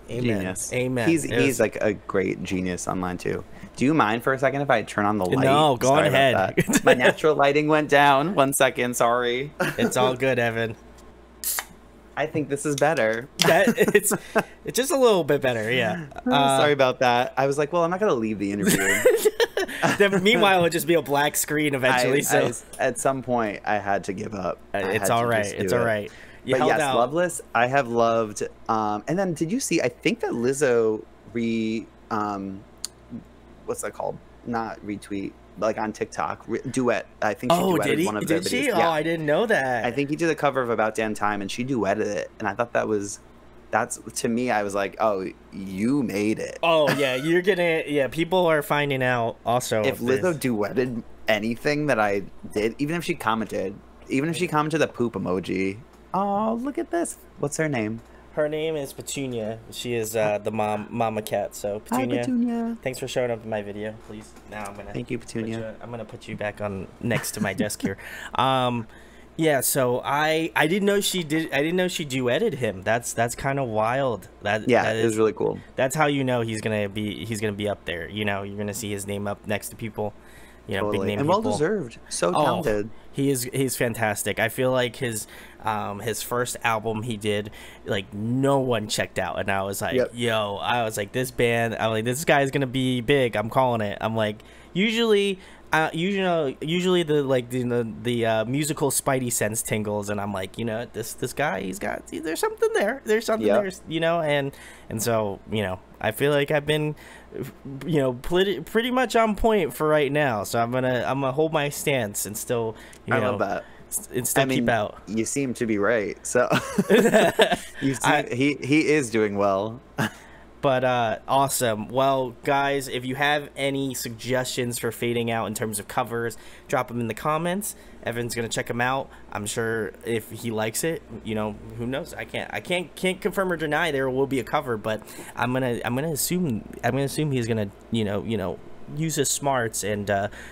S1: amen,
S2: genius.
S1: Amen."
S2: He's like a great genius online too. Do you mind for a second if I turn on the light?
S1: No, go on ahead.
S2: My natural lighting went down. 1 second, sorry.
S1: It's all good, Evan.
S2: I think this is better.
S1: It's just a little bit better, yeah.
S2: Sorry about that. I was like, well, I'm not gonna leave the interview.
S1: Then, meanwhile, it would just be a black screen eventually.
S2: At some point, I had to give up.
S1: It's all right. It's all right.
S2: But yes, Loveless, I have loved. And then, did you see? I think that Lizzo what's that called? Not retweet, like on TikTok, duet. I think she duetted one of their videos.
S1: Did she? Yeah. Oh, I didn't know that.
S2: I think he did a cover of About Damn Time, and she duetted it, and I thought that's to me. I was like, oh, you made it.
S1: Oh yeah, you're gonna. Yeah, people are finding out also.
S2: If Lizzo duetted anything that I did, even if she commented the poop emoji. Oh, look at this. What's her name?
S1: Her name is Petunia. She is the mama cat. So Petunia,
S2: hi, Petunia.
S1: Thanks for showing up in my video. Please, now I'm gonna.
S2: Thank you, Petunia.
S1: I'm gonna put you back on next to my desk here. Yeah. So I didn't know she did. I didn't know she duetted him. That's that wild. That
S2: it was really cool.
S1: That's how you know he's gonna be up there. You know, you're gonna see his name up next to people. You know,
S2: totally.
S1: big name
S2: and
S1: people.
S2: Well deserved. So talented.
S1: He's fantastic. I feel like his first album he did, like, no one checked out, and I was like, yo, I was like, this guy's gonna be big. I'm calling it. I'm like, usually the like the musical spidey sense tingles, and I'm like, you know, this guy, there's something there. There's something there, you know, and so, you know, I feel like I've been, you know, pretty much on point for right now. So I'm gonna hold my stance and still, I love that. And still keep out.
S2: You seem to be right. So he is doing well.
S1: But awesome. Well, guys, if you have any suggestions for fading out in terms of covers, drop them in the comments. Evan's gonna check them out. I'm sure if he likes it, you know, who knows? I can't confirm or deny there will be a cover, but I'm gonna assume he's gonna you know use his smarts and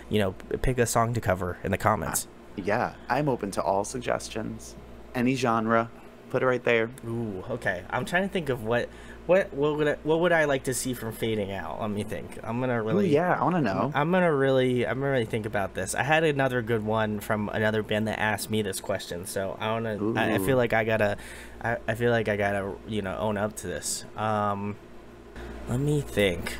S1: you know, pick a song to cover in the comments.
S2: Yeah, I'm open to all suggestions, any genre. Put it right there.
S1: Ooh, okay. I'm trying to think of what would I like to see from fading out. Let me think. I'm gonna really.
S2: Ooh, yeah, I want to know.
S1: I'm gonna really think about this. I had another good one from another band that asked me this question, so I wanna. I feel like I gotta. I feel like I gotta, you know, own up to this. Let me think.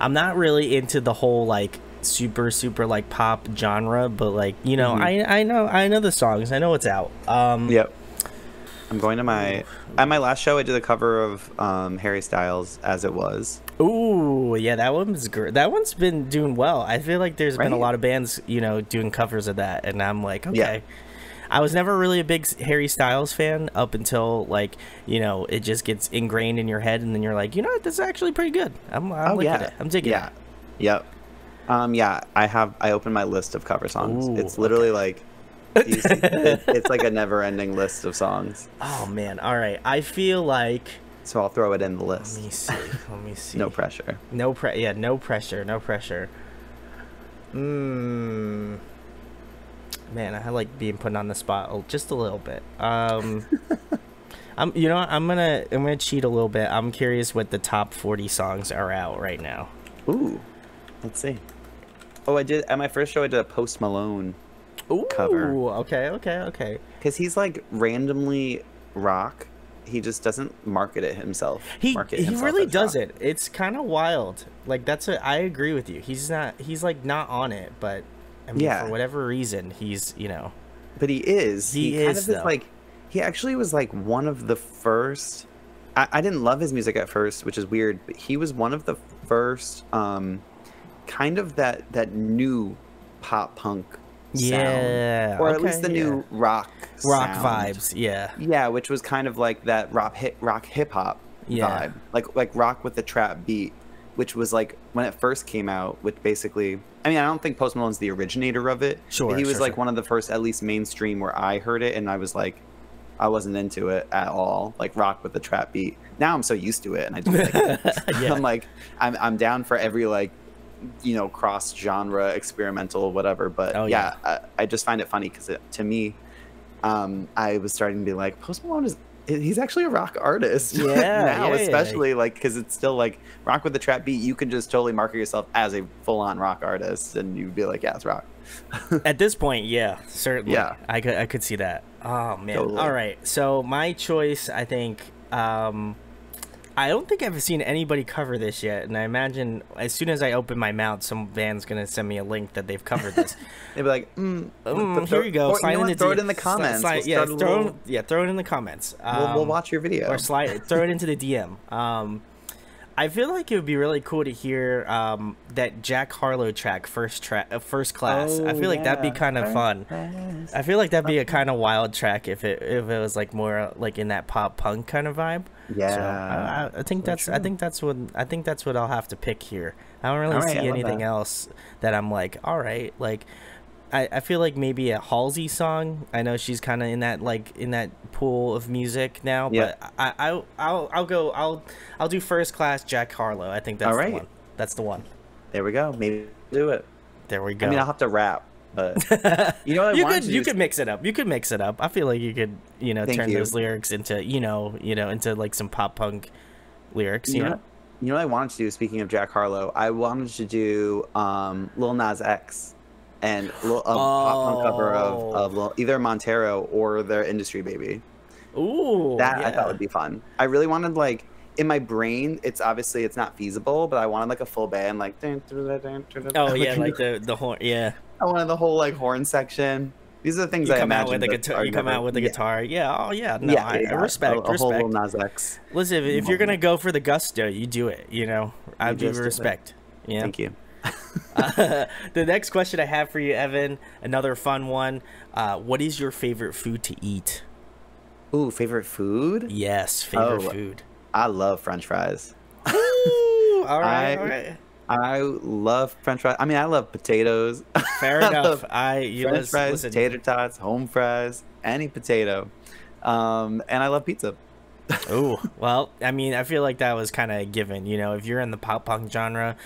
S1: I'm not really into the whole like super like pop genre, but like, you know, I know the songs. I know what's out.
S2: Yep. I'm going to at my last show I did a cover of Harry Styles' As It Was.
S1: Ooh, yeah, that one's great. That one's been doing well. I feel like there's been a lot of bands, you know, doing covers of that, and I'm like, okay. Yeah. I was never really a big Harry Styles fan up until, like, you know, it just gets ingrained in your head, and then you're like, you know what, this is actually pretty good. I'm liking it. I'm digging it.
S2: Yep. Yeah, I opened my list of cover songs.
S1: Ooh,
S2: It's literally
S1: okay.
S2: like, you see, it's like a never-ending list of songs.
S1: Oh man, all right. I feel like,
S2: So I'll throw it in the
S1: let
S2: list.
S1: me see. Let me see.
S2: No pressure.
S1: Yeah, no pressure. No pressure. Man, I like being put on the spot just a little bit. You know what? I'm gonna cheat a little bit. I'm curious what the top 40 songs are out right now.
S2: Ooh, let's see. Oh, I did at my first show. I did a Post Malone
S1: Ooh,
S2: cover.
S1: okay.
S2: Because he's like randomly rock. He just doesn't market it himself.
S1: He really
S2: as
S1: does
S2: rock.
S1: it. It's kind of wild. Like I agree with you. He's like not on it, but I mean,
S2: Yeah.
S1: for whatever reason, he's
S2: But he is.
S1: He
S2: kind
S1: is,
S2: of
S1: though.
S2: like. He actually was like one of the first. I didn't love his music at first, which is weird. But he was one of the first, kind of that new pop punk
S1: Yeah,
S2: sound, or at
S1: okay,
S2: least the new rock sound.
S1: vibes. Yeah,
S2: Yeah, which was kind of like that rock hip hop
S1: Yeah.
S2: vibe, like rock with the trap beat, which was like when it first came out. Which basically, I mean, I don't think Post Malone's the originator of it.
S1: Sure,
S2: but he was
S1: sure,
S2: like
S1: sure.
S2: one of the first, at least mainstream, where I heard it and I was like, I wasn't into it at all. Like rock with the trap beat. Now I'm so used to it, and I just like it.
S1: Yeah.
S2: I'm like, I'm down for every like, cross genre, experimental, whatever. But
S1: Oh,
S2: yeah, I just find it funny because to me, I was starting to be like, Post Malone he's actually a rock artist.
S1: Yeah,
S2: now,
S1: yeah.
S2: especially like because it's still like rock with the trap beat. You can just totally market yourself as a full-on rock artist, and you'd be like, yeah, it's rock.
S1: At this point, yeah, certainly.
S2: Yeah.
S1: I could see that. Oh man.
S2: Totally.
S1: All right. So my choice, I think, I don't think I've seen anybody cover this yet, and I imagine as soon as I open my mouth, some band's gonna send me a link that they've covered this.
S2: They'd be like,
S1: Here you go.
S2: Throw it in the comments.
S1: Throw it in the comments.
S2: We'll watch your video.
S1: Or throw it into the DM. I feel like it would be really cool to hear that Jack Harlow track, first class. I feel like that'd be kind of fun. I feel like that'd be a kind of wild track if it was like more like in that pop punk kind of vibe.
S2: Yeah,
S1: so I think that's what I'll have to pick here. I don't really see anything else that I'm like, all right, like. I feel like maybe a Halsey song. I know she's kind of in that pool of music now, but I'll do first class Jack Harlow. I think that's the one. That's the one.
S2: There we go. Maybe do it.
S1: There we go.
S2: I mean, I'll have to rap, but
S1: you could mix it up. You could mix it up. I feel like you could turn those lyrics into into like some pop punk lyrics. You know
S2: what I wanted to do. Speaking of Jack Harlow, I wanted to do Lil Nas X. And a pop punk cover of either Montero or their Industry Baby.
S1: Ooh,
S2: I thought would be fun. I really wanted like in my brain. It's not feasible, but I wanted like a full band, like.
S1: Oh yeah, like the horn. Yeah.
S2: I wanted the whole like horn section. These are the things I imagine.
S1: You come out with a guitar. Yeah. Oh yeah. No,
S2: yeah,
S1: I respect.
S2: A whole Lil Nas X.
S1: Listen, if you're gonna go for the gusto, you do it. I do respect. Yeah.
S2: Thank you.
S1: The next question I have for you, Evan, another fun one. What is your favorite food to eat?
S2: Ooh, favorite food?
S1: Yes, favorite food.
S2: I love French fries.
S1: Ooh, all right.
S2: I love French fries. I mean, I love potatoes.
S1: Fair enough.
S2: French fries, tater tots, home fries, any potato. And I love pizza.
S1: Oh, well, I mean, I feel like that was kind of a given. If you're in the pop punk genre,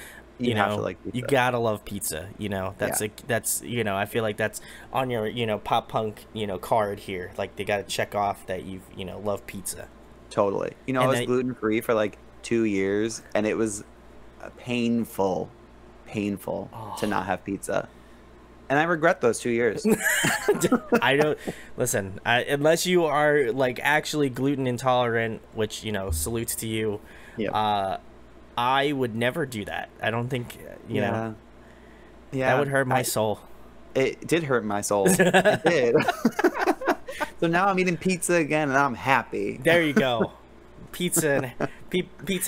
S1: you have to like pizza. You gotta love pizza. I feel like that's on your pop punk card here. Like they gotta check off that you love pizza.
S2: Totally. I was gluten free for like 2 years, and it was painful to not have pizza, and I regret those 2 years.
S1: I don't listen. Unless you are like actually gluten intolerant, which salutes to you.
S2: Yeah.
S1: I would never do that. I don't think
S2: Yeah,
S1: that would hurt my soul.
S2: It did hurt my soul. It did. So now I'm eating pizza again, and I'm happy.
S1: There you go. Pizza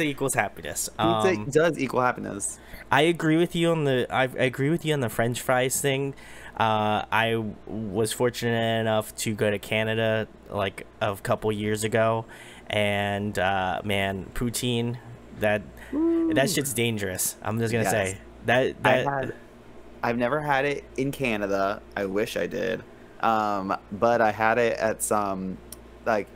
S1: equals happiness.
S2: Pizza does equal happiness.
S1: I agree with you on the French fries thing. I was fortunate enough to go to Canada like a couple years ago, and man, poutine. That shit's dangerous. I'm just gonna say That
S2: I've never had it in Canada. I wish I did. But I had it at some like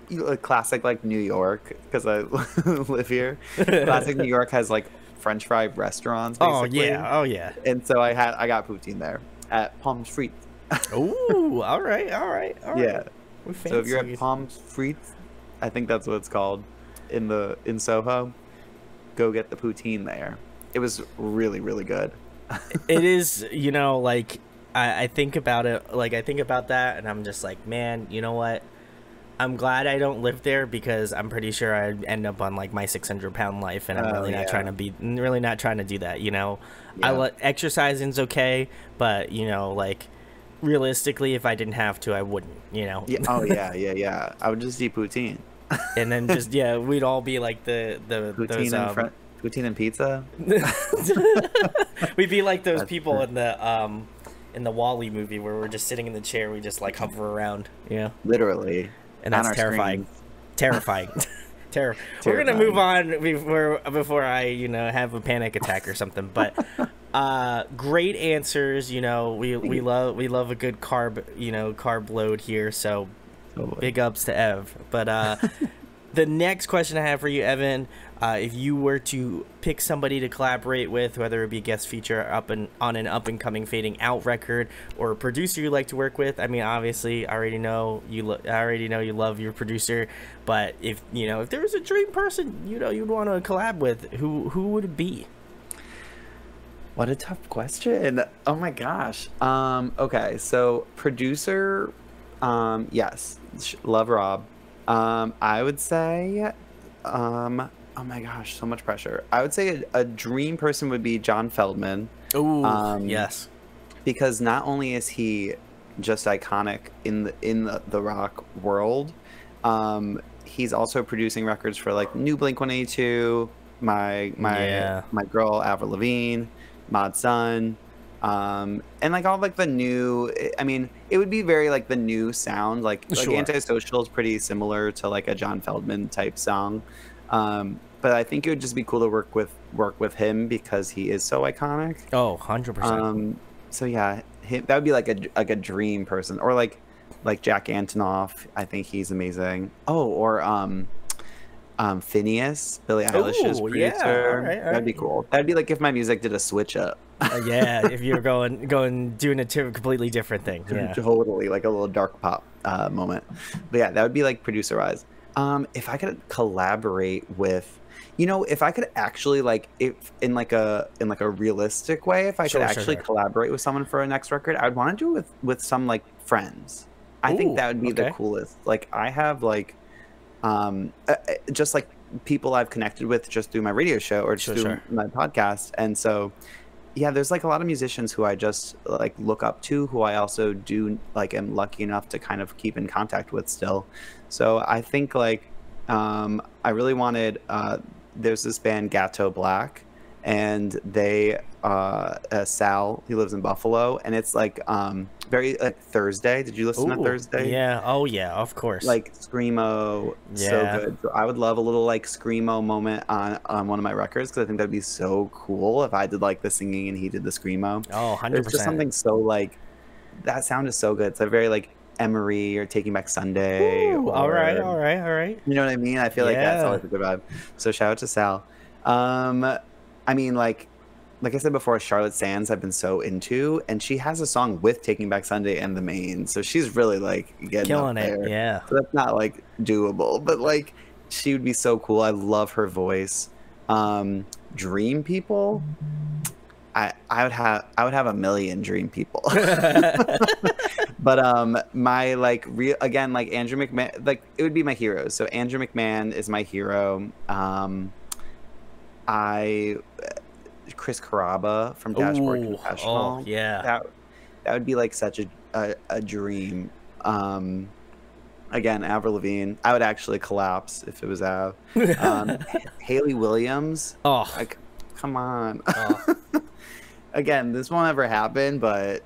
S2: classic like New York because I live here. Classic New York has like French fry restaurants basically.
S1: Oh yeah.
S2: And so I got poutine there at Palm Street.
S1: Ooh, all right.
S2: Yeah.
S1: We're
S2: So if you're
S1: fancy.
S2: at Palm Street, I think that's what it's called in Soho, go get the poutine there. It was really, really good.
S1: It is, you know, like I think about it, like I think about that, and I'm just like, man, you know what? I'm glad I don't live there because I'm pretty sure I'd end up on like my 600-pound life, and I'm really not trying to do that. You know,
S2: Yeah.
S1: Exercising's okay, but you know, like realistically, if I didn't have to, I wouldn't. You know.
S2: Yeah. Oh yeah. I would just eat poutine.
S1: And then just we'd all be like the
S2: Poutine poutine and pizza.
S1: we'd be like those
S2: That's
S1: people
S2: good.
S1: in the Wall-E movie where we're just sitting in the chair, we just like hover around, you know.
S2: Literally.
S1: And
S2: On
S1: that's
S2: our
S1: terrifying.
S2: screens.
S1: Terrifying. We're gonna move on before I, you know, have a panic attack or something. But great answers. You know, we love a good carb load here. So
S2: Totally.
S1: big ups to Ev. But the next question I have for you, Evan, if you were to pick somebody to collaborate with, whether it be a guest feature on an up and coming fading out record, or a producer you like to work with, I mean, obviously, I already know you love your producer, but if there was a dream person, you'd want to collab with, who would it be?
S2: What a tough question. Oh my gosh. Okay, so producer, yes, love Rob. I would say, oh my gosh, so much pressure. I would say a dream person would be John Feldman.
S1: Ooh, yes.
S2: Because not only is he just iconic in the rock world, he's also producing records for like new Blink-182, my girl Avril Lavigne, Mod Sun, and like all like the new. I mean, it would be very like the new sound. Like
S1: Sure.
S2: Antisocial is pretty similar to like a John Feldman type song. But I think it would just be cool to work with him because he is so iconic.
S1: Oh, 100%.
S2: So yeah, that would be like a dream person, or like Jack Antonoff. I think he's amazing. Oh, or Phineas, Billie Eilish's
S1: Ooh,
S2: producer.
S1: yeah, all right.
S2: That'd be cool. That'd be like if my music did a switch up.
S1: Yeah, if you're doing a completely different thing. Yeah.
S2: Totally, like a little dark pop moment. But yeah, that would be like producer wise. If I could collaborate with, if I could actually like, if in like a realistic way, if I could actually collaborate with someone for a next record, I would want to do it with some like friends. I think that would be the coolest. Like I have like, just like people I've connected with just through my radio show or just through my podcast, and so. Yeah, there's like a lot of musicians who I just like look up to, who I also do like am lucky enough to kind of keep in contact with still. So I think like I really wanted there's this band Gatto Black, and they Sal, he lives in Buffalo, and it's like very like Thursday. Did you listen to Thursday?
S1: Yeah. Oh yeah, of course.
S2: Like screamo, so good. So I would love a little like screamo moment on one of my records, because I think that'd be so cool if I did like the singing and he did the screamo.
S1: Oh, 100%.
S2: There's just something so like that sound is so good. It's a very like Emery or Taking Back Sunday.
S1: Ooh, all right.
S2: You know what I mean? I feel like that's always a good vibe. So shout out to Sal. I mean like I said before, Charlotte Sands I've been so into, and she has a song with Taking Back Sunday and The Main, so she's really like getting
S1: killing
S2: up there.
S1: it. Yeah,
S2: so that's not like doable, but like she would be so cool. I love her voice. Dream people, I would have a million dream people. But my like real, again, like Andrew McMahon, like it would be my heroes. So Andrew McMahon is my hero. Chris Caraba from Dashboard Confessional.
S1: Oh yeah,
S2: that would be like such a dream. Again, Avril Lavigne. I would actually collapse if it was Av. Haley Williams.
S1: Oh,
S2: like, come on.
S1: Oh.
S2: Again, this won't ever happen, but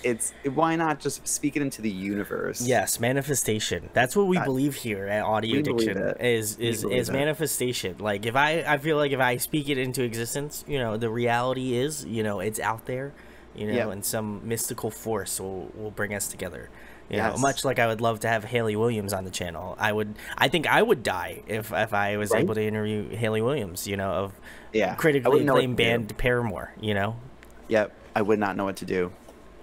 S2: it's why not just speak it into the universe?
S1: Yes, manifestation. That's what we believe here at Audio Addiction is manifestation. Like I feel like if I speak it into existence, you know, the reality is, you know, it's out there, you know, and some mystical force will bring us together. You know, much like I would love to have Haley Williams on the channel. I think I would die if I was able to interview Haley Williams, you know, of critically acclaimed band Paramore, you know.
S2: Yep, I would not know what to do.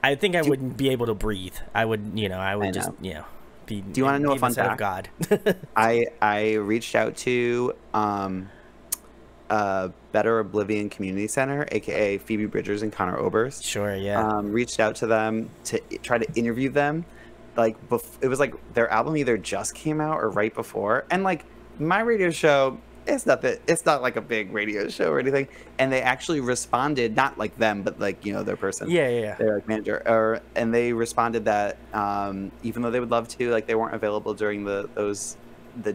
S1: I think I wouldn't be able to breathe. I would, you know, just, you know, be.
S2: Do you want to know a fun fact?
S1: Of God.
S2: I reached out to Better Oblivion Community Center, aka Phoebe Bridgers and Connor Oberst.
S1: Sure, yeah.
S2: Reached out to them to try to interview them. Like, it was like their album either just came out or right before, and like my radio show. It's not like a big radio show or anything. And they actually responded, not like them, but like, you know, their person.
S1: Yeah.
S2: Their like manager. And they responded that even though they would love to, like they weren't available during the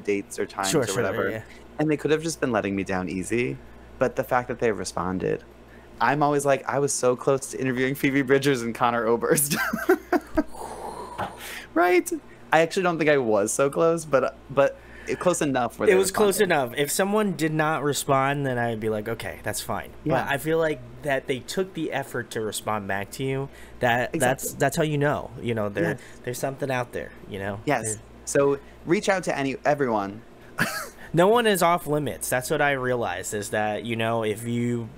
S2: dates or times or whatever. Yeah. And they could have just been letting me down easy. But the fact that they responded, I'm always like, I was so close to interviewing Phoebe Bridgers and Connor Oberst. Right? I actually don't think I was so close, but close enough. Where it was
S1: close enough. If someone did not respond, then I'd be like, okay, that's fine. Yeah. But I feel like that they took the effort to respond back to you. That's how you know. You know, there's something out there. You know.
S2: Yes. So reach out to everyone.
S1: No one is off limits. That's what I realized is that, you know, if you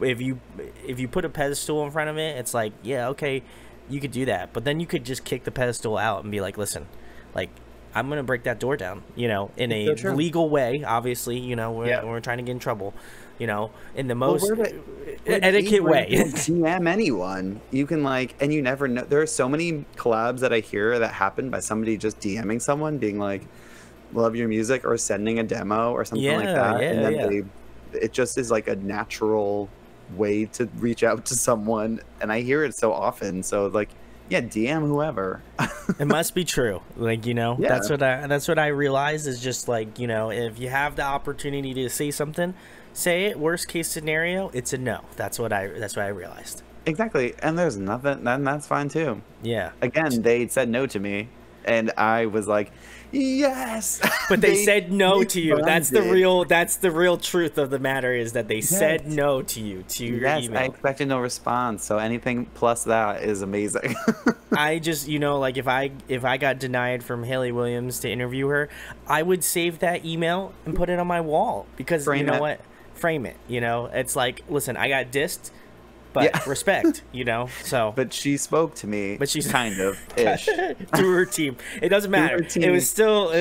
S1: put a pedestal in front of it, it's like, yeah, okay, you could do that, but then you could just kick the pedestal out and be like, listen, like, I'm going to break that door down, you know, in a legal way. Obviously, you know, we're trying to get in trouble, you know, in the most etiquette way.
S2: DM anyone. You can like, and you never know. There are so many collabs that I hear that happen by somebody just DMing someone being like, love your music, or sending a demo or something like that. And then it just is like a natural way to reach out to someone. And I hear it so often. So like, yeah, DM whoever.
S1: It must be true. Like, you know, that's what I realized is just like, you know, if you have the opportunity to say something, say it. Worst case scenario, it's a no. That's what I realized.
S2: Exactly. And there's nothing, then that's fine too.
S1: Yeah.
S2: Again, they said no to me and I was like, yes.
S1: But they said no to you. That's the real truth of the matter is that they said no to you, to your email.
S2: I expected no response. So anything plus that is amazing.
S1: I just, you know, like if I got denied from Haley Williams to interview her, I would save that email and put it on my wall because you know what? Frame it. You know, it's like, listen, I got dissed. But respect, you know. So,
S2: but she spoke to me.
S1: But she's
S2: kind of ish
S1: through her team. It doesn't matter. It was still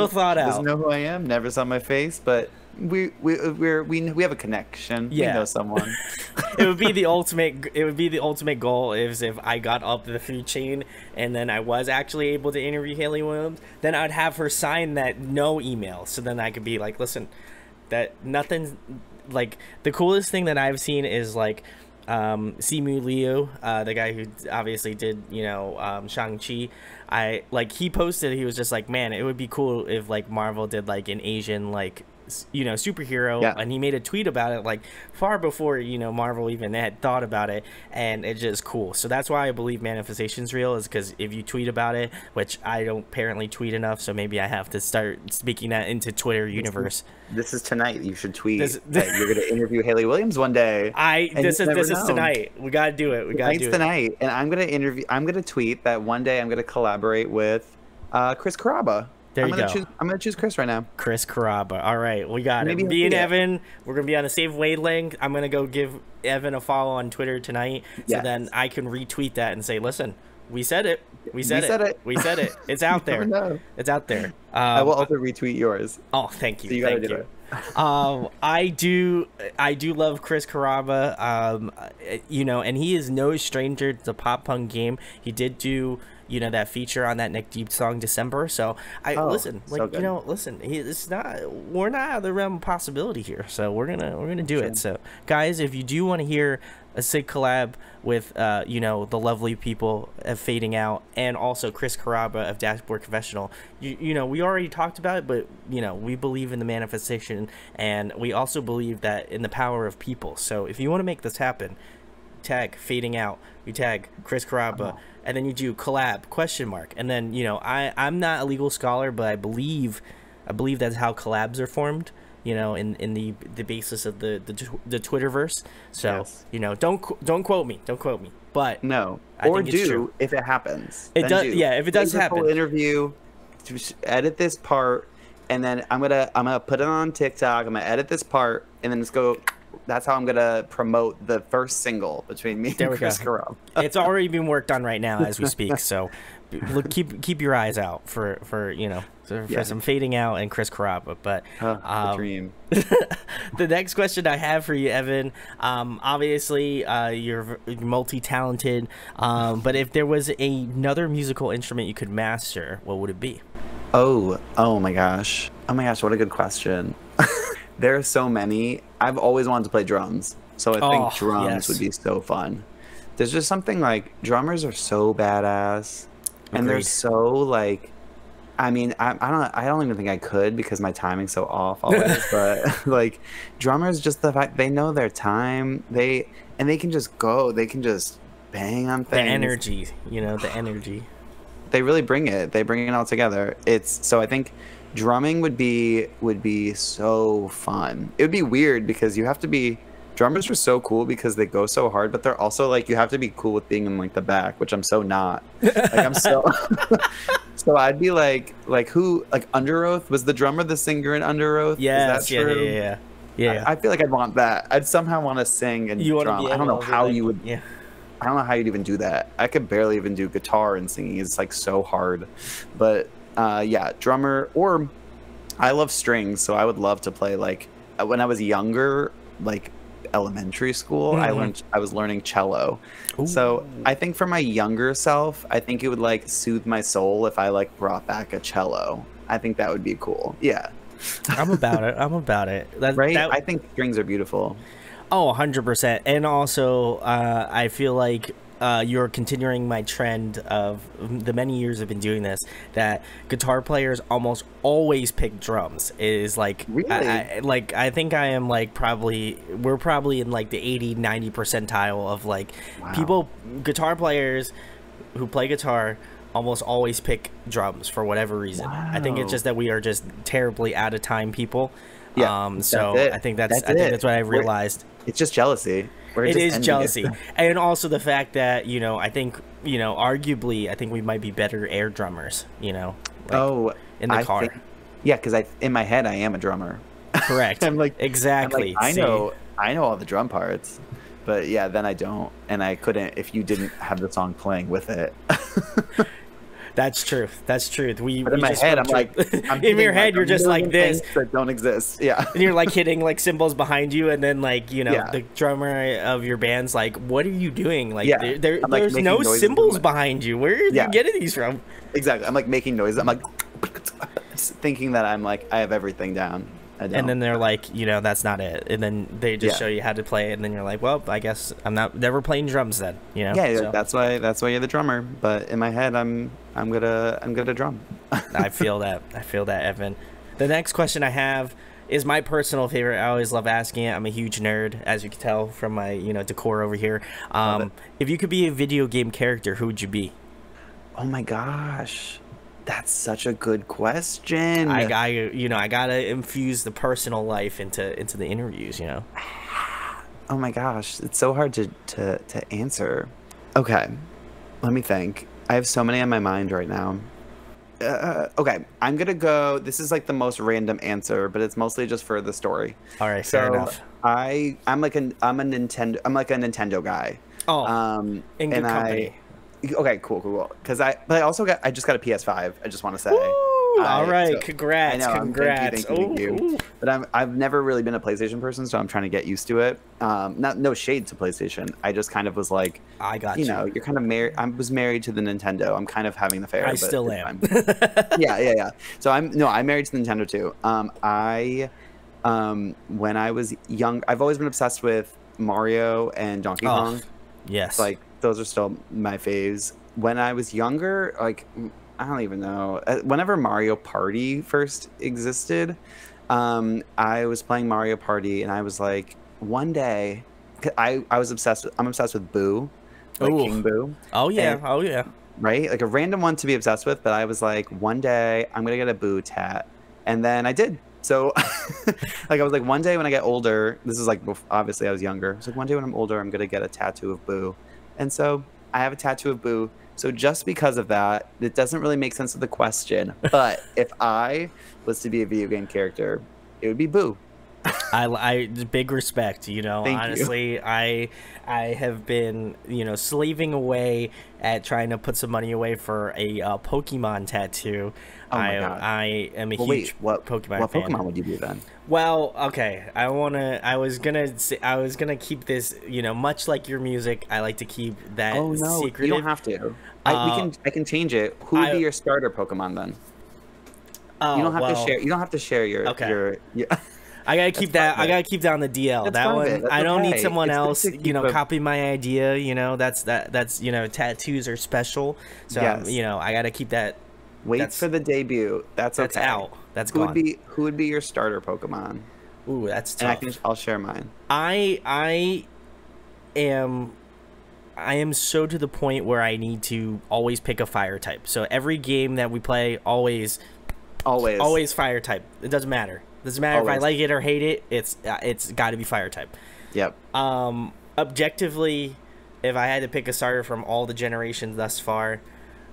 S1: thought out.
S2: Doesn't know who I am. Never saw my face. But we have a connection. Yeah. We know someone.
S1: It would be the ultimate. It would be the ultimate goal is if I got up the food chain and then I was actually able to interview Haley Williams. Then I'd have her sign that no email. So then I could be like, listen, that nothing. Like the coolest thing that I've seen is like. Simu Liu, the guy who obviously did, you know, Shang-Chi, he posted, he was just like, man, it would be cool if like Marvel did like an Asian like you know, superhero, and he made a tweet about it like far before, you know, Marvel even had thought about it, and it's just cool. So that's why I believe manifestation's real, is because if you tweet about it, which I don't apparently tweet enough, so maybe I have to start speaking that into Twitter universe.
S2: This is tonight. You should tweet that you're going to interview Haley Williams one day.
S1: This is tonight. We got to do it. We got to do it
S2: tonight. And I'm going to tweet that one day I'm going to collaborate with Chris Caraba.
S1: There you go.
S2: I'm going to choose Chris right now.
S1: Chris Caraba. All right. We got it. Me and Evan, we're going to be on the same wavelength. I'm going to go give Evan a follow on Twitter tonight. So then I can retweet that and say, listen, we said it. We said it. We said it. It's out there. It's out there.
S2: I will also retweet yours.
S1: Oh, thank you.
S2: So you
S1: thank you. I do love Chris Caraba. You know, and he is no stranger to the pop punk game. He did do, you know, that feature on that Neck Deep song December. So listen, like, you know, listen, we're not out of the realm of possibility here. So we're gonna do it. So guys, if you do want to hear a sick collab with you know, the lovely people of Fading Out and also Chris Caraba of Dashboard Confessional, you know, we already talked about it, but you know, we believe in the manifestation, and we also believe that in the power of people. So if you want to make this happen, tag fading out, you tag Chris Carrabba, and then you do collab ? And then I'm not a legal scholar, but I believe that's how collabs are formed. In the basis of the Twitterverse. So yes. Don't quote me. But
S2: no, or do if it happens.
S1: It does. Yeah, if it does happen.
S2: Whole interview. Edit this part, and then I'm gonna put it on TikTok. I'm gonna edit this part, and then just go. That's how I'm gonna promote the first single between me and Chris Carrabba.
S1: It's already being worked on right now as we speak. So look, keep your eyes out for some fading out and Chris Carrabba. But
S2: the dream.
S1: The next question I have for you, Evan, obviously you're multi-talented, but if there was another musical instrument you could master, what would it be?
S2: Oh my gosh, what a good question. There are so many. I've always wanted to play drums, so I think drums would be so fun. There's just something like drummers are so badass. And they're so like, I mean, I don't even think I could because my timing's so off always. But like, drummers, just the fact they know their time, they can just go, they can just bang on things.
S1: The energy, the energy.
S2: They really bring it. They bring it all together. So I think drumming would be so fun. It would be weird because you have to be. Drummers are so cool because they go so hard, but they're also like, you have to be cool with being in like the back, which I'm so not. Like I'm so. So I'd be like who, like Under Oath, was the drummer the singer in Under Oath?
S1: Yes,
S2: is that true?
S1: Yeah.
S2: I feel like I'd want that. I'd somehow want to sing and drum. I don't know how you would.
S1: Yeah.
S2: I don't know how you'd even do that. I could barely even do guitar, and singing is like so hard. But yeah, drummer, or I love strings, so I would love to play like when I was younger, like elementary school, I was learning cello. Ooh. So I think for my younger self, I think it would like soothe my soul if I like brought back a cello. I think that would be cool. Yeah.
S1: I'm about it.
S2: Right? I think strings are beautiful.
S1: Oh, 100%. And also, I feel like you're continuing my trend of the many years I've been doing this, that guitar players almost always pick drums. Is like,
S2: really?
S1: I think I am like we're probably in like the 80-90 percentile of like guitar players who play guitar almost always pick drums for whatever reason. Wow. I think it's just that we are just terribly out of time people. Yeah. So I think that's what I realized.
S2: It's just jealousy.
S1: It is jealousy. And also the fact that, I think, arguably, I think we might be better air drummers, in the car.
S2: Yeah, because in my head, I am a drummer.
S1: Correct.
S2: I'm like,
S1: exactly.
S2: I know all the drum parts, but yeah, then I don't. And I couldn't if you didn't have the song playing with it.
S1: That's true. But
S2: in my head, I'm like,
S1: in your head, you're just like this.
S2: That don't exist. Yeah.
S1: And you're like hitting like cymbals behind you, and then like the drummer of your band's like, "What are you doing?" Like, there's no cymbals behind you. Where are you getting these from?
S2: Exactly. I'm like making noises. I'm like thinking that I'm like I have everything down.
S1: And then they're like, that's not it. And then they just show you how to play it, and then you're like, well, I guess I'm never playing drums then.
S2: Yeah,
S1: so.
S2: that's why you're the drummer. But in my head, I'm gonna drum.
S1: I feel that, Evan. The next question I have is my personal favorite. I always love asking it. I'm a huge nerd, as you can tell from my decor over here. If you could be a video game character, who would you be?
S2: Oh my gosh. That's such a good question.
S1: I gotta infuse the personal life into the interviews.
S2: Oh my gosh, it's so hard to answer. Okay, let me think. I have so many on my mind right now. Okay, I'm gonna go. This is like the most random answer, but it's mostly just for the story.
S1: All right, fair enough.
S2: I'm like a Nintendo guy.
S1: Oh, in good company.
S2: Okay, cool. Because I just got a PS5. I just want to say.
S1: All right, so, congrats.
S2: Thank you. But I've never really been a PlayStation person, so I'm trying to get used to it. No shade to PlayStation. I just kind of was like,
S1: I got you.
S2: You're kind of married. I was married to the Nintendo. I'm kind of having the affair.
S1: I still am.
S2: Yeah. So I'm married to the Nintendo too. When I was young, I've always been obsessed with Mario and Donkey Kong.
S1: Yes.
S2: Like, those are still my faves. When I was younger, like, I don't even know. Whenever Mario Party first existed, I was playing Mario Party, and I was like, one day I was obsessed with, I'm obsessed with Boo, like
S1: Ooh.
S2: King Boo.
S1: Oh yeah.
S2: And,
S1: Oh yeah.
S2: right? Like a random one to be obsessed with, but I was like, one day I'm gonna get a Boo tat, and then I did. So, like I was like, one day when I get older, this is like obviously I was younger. It's like one day when I'm older, I'm gonna get a tattoo of Boo, and so I have a tattoo of Boo. So just because of that, it doesn't really make sense of the question. But if I was to be a video game character, it would be Boo.
S1: I big respect, you know.
S2: Thank you.
S1: Honestly, I have been, you know, slaving away at trying to put some money away for a Pokemon tattoo.
S2: Oh my God.
S1: I am a
S2: Well,
S1: huge
S2: wait, what
S1: Pokemon fan.
S2: Pokemon would you be then?
S1: Well, okay. I was gonna keep this, you know, much like your music. I like to keep that
S2: Oh no,
S1: secretive.
S2: you don't have to. I can change it. Who would be your starter Pokemon then? You don't have to share. You don't have to share your.
S1: Okay.
S2: Your
S1: I gotta keep that.
S2: private.
S1: I gotta keep that on the DL.
S2: That's
S1: that
S2: private.
S1: one,
S2: That's
S1: I don't need
S2: okay.
S1: someone
S2: It's good
S1: else,
S2: to
S1: you
S2: keep
S1: know,
S2: a-
S1: copy my idea. You know, that's you know, tattoos are special. So
S2: Yes.
S1: you know, I gotta keep that.
S2: Wait for the debut. That's okay.
S1: Out. That's
S2: who
S1: gone.
S2: who would be your starter Pokemon?
S1: Ooh, that's
S2: And
S1: tough.
S2: I'll share mine.
S1: I am so to the point where I need to always pick a fire type. So every game that we play, always fire type. It doesn't matter. Doesn't matter if I like it or hate it. It's got to be fire type.
S2: Yep.
S1: Objectively, if I had to pick a starter from all the generations thus far,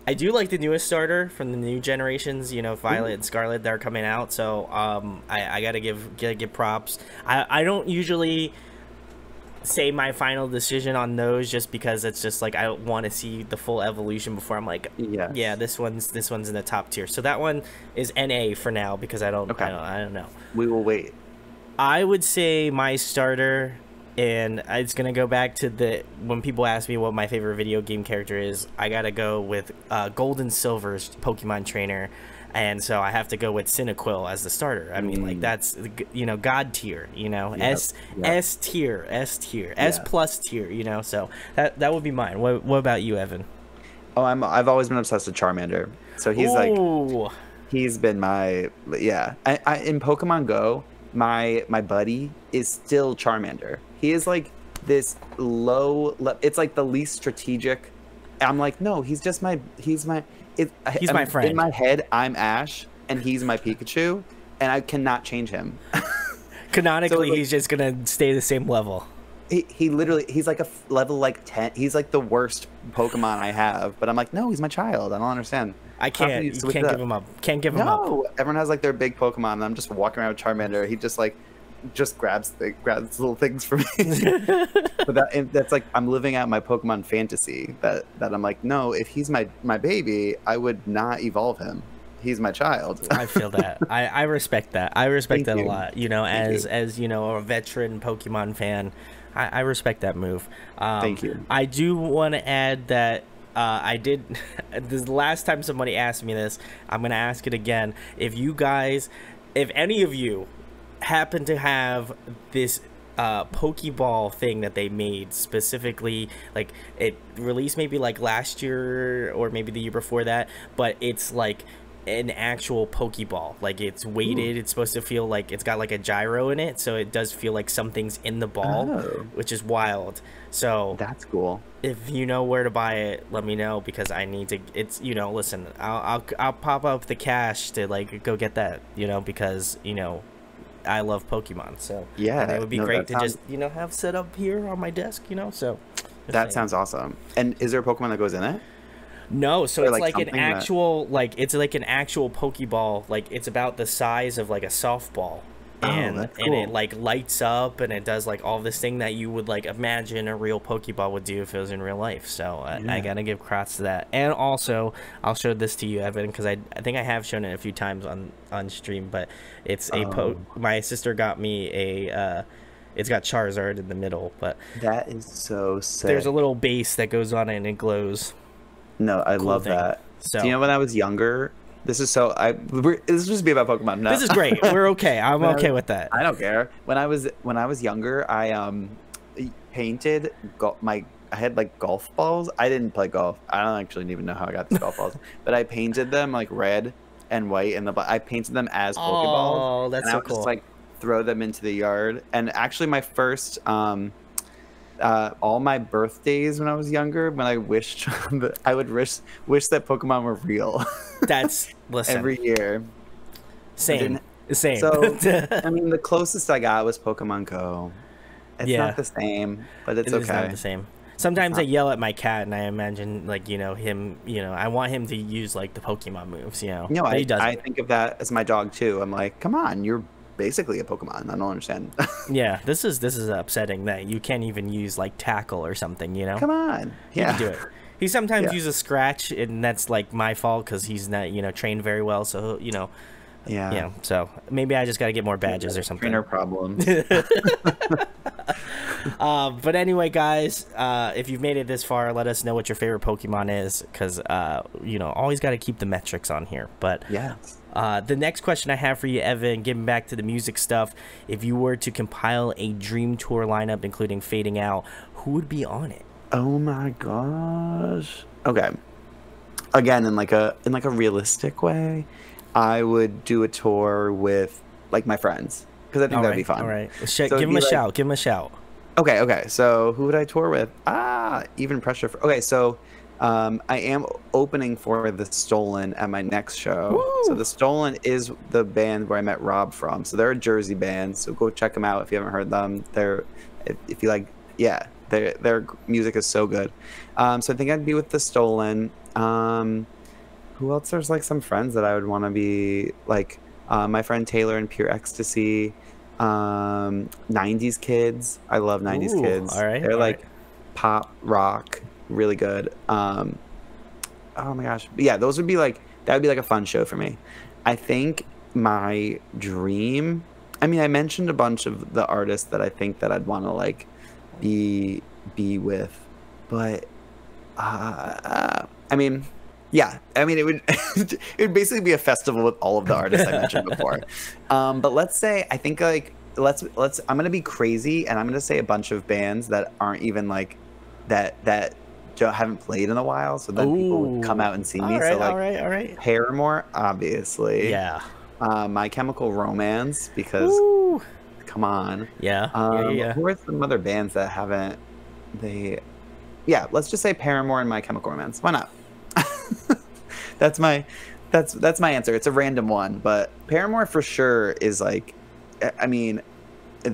S1: I do like the newest starter from the new generations. You know, Violet and Scarlet that are coming out. So I gotta give props. I don't usually say my final decision on those just because it's just like I want to see the full evolution before I'm like, yeah, this one's in the top tier. So that one is NA for now because I don't know.
S2: We will wait.
S1: I would say my starter, and it's gonna go back to when people ask me what my favorite video game character is, I gotta go with Gold and Silver's Pokemon trainer. And so I have to go with Cyndaquil as the starter. I mean, like, that's, you know, God tier, you know, S tier, S plus tier, you know. So that would be mine. What about you, Evan?
S2: Oh, I've always been obsessed with Charmander. So he's been my I in Pokemon Go, my buddy is still Charmander. He is like this it's like the least strategic. I'm like, no, he's my friend. In my head, I'm Ash, and he's my Pikachu, and I cannot change him.
S1: Canonically, he's just gonna stay the same level.
S2: He literally, he's like a level like 10. He's like the worst Pokemon I have, but I'm like, no, he's my child. I don't understand.
S1: I can't. You can't give him up. Can't give him up.
S2: No, everyone has like their big Pokemon, and I'm just walking around with Charmander. He just grabs little things for me. But that's like, I'm living out my Pokemon fantasy that I'm like, no, if he's my baby, I would not evolve him. He's my child.
S1: I feel that. I respect that. I respect that a lot. You know,
S2: Thank you.
S1: as you know, a veteran Pokemon fan, I respect that move.
S2: Thank you.
S1: I do want to add that I did. This the last time somebody asked me this, I'm gonna ask it again. If any of you happen to have this Pokeball thing that they made specifically, like it released maybe like last year or maybe the year before that, but it's like an actual Pokeball, like it's weighted. It's supposed to feel like it's got like a gyro in it, so it does feel like something's in the ball, which is wild. So
S2: that's cool.
S1: If you know where to buy it, let me know, because I need to. It's, you know, listen, I'll pop up the cash to like go get that, you know, because, you know, I love Pokemon. So
S2: yeah,
S1: and it would be great to just, you know, have set up here on my desk, you know. So
S2: that sounds awesome. And is there a Pokemon that goes in it?
S1: No, so it's like an actual it's like an actual Pokeball. Like it's about the size of like a softball. And
S2: that's cool.
S1: And it like lights up, and it does like all this thing that you would like imagine a real Pokeball would do if it was in real life. So I gotta give props to that. And also, I'll show this to you, Evan, because I think I have shown it a few times on stream. But it's my sister got me a. It's got Charizard in the middle, but
S2: that is so sick.
S1: There's a little base that goes on it and it glows.
S2: No, I love that. So, do you know when I was younger? This is so this just be about Pokemon. No.
S1: This is great. We're okay. I'm okay with that.
S2: I don't care. When I was younger, I painted I had like golf balls. I didn't play golf. I don't actually even know how I got these golf balls, but I painted them like red and white, and I painted them as Pokeballs.
S1: Oh, that's
S2: and
S1: so
S2: I would
S1: cool.
S2: just like throw them into the yard. And actually, my first all my birthdays when I was younger, when I wished I would wish that Pokemon were real.
S1: That's listen.
S2: Every year.
S1: Same. Same.
S2: So I mean, the closest I got was Pokemon Go. It's not the same, but it's okay.
S1: It's not the same. Sometimes I yell at my cat, and I imagine, like, you know, him, you know, I want him to use, like, the Pokemon moves, you know.
S2: No,
S1: but he doesn't.
S2: I think of that as my dog, too. I'm like, come on, you're basically a Pokemon. I don't understand.
S1: Yeah, this is upsetting that you can't even use, like, tackle or something, you know.
S2: Come on. Yeah.
S1: He can do it. He sometimes uses scratch, and that's, like, my fault because he's not, you know, trained very well, so, you know. Yeah. So maybe I just got to get more badges or something.
S2: Trainer problems.
S1: But anyway, guys, if you've made it this far, let us know what your favorite Pokemon is, because you know, always got to keep the metrics on here. But the next question I have for you, Evan, getting back to the music stuff, if you were to compile a dream tour lineup including Fading Out, who would be on it?
S2: Oh my gosh. Okay. Again, in like a realistic way, I would do a tour with like my friends, because I think that'd be fun.
S1: All right, give him a shout. Give him a shout.
S2: Okay. So who would I tour with? Even pressure. Okay, so I am opening for The Stolen at my next show. Woo! So The Stolen is the band where I met Rob from. So they're a Jersey band. So go check them out if you haven't heard them. If you like, their music is so good. So I think I'd be with The Stolen. Who else? There's like some friends that I would want to be like, my friend Taylor and Pure Ecstasy, 90s Kids. I love 90s Kids.
S1: All right,
S2: they're like pop rock, really good. Oh my gosh, but yeah, those would be like, that would be like a fun show for me. I think my dream, I mean, I mentioned a bunch of the artists that I think that I'd want to like be with, but I mean, it would it would basically be a festival with all of the artists I mentioned before. But let's say, I think like let's I'm gonna be crazy, and I'm gonna say a bunch of bands that aren't even like that haven't played in a while, so that people would come out and see me. So like, all right. Paramore, obviously.
S1: Yeah.
S2: My Chemical Romance, because come on.
S1: Yeah.
S2: Who are some other bands that haven't? Let's just say Paramore and My Chemical Romance. Why not? That's my answer. It's a random one, but Paramore for sure is like, I mean, have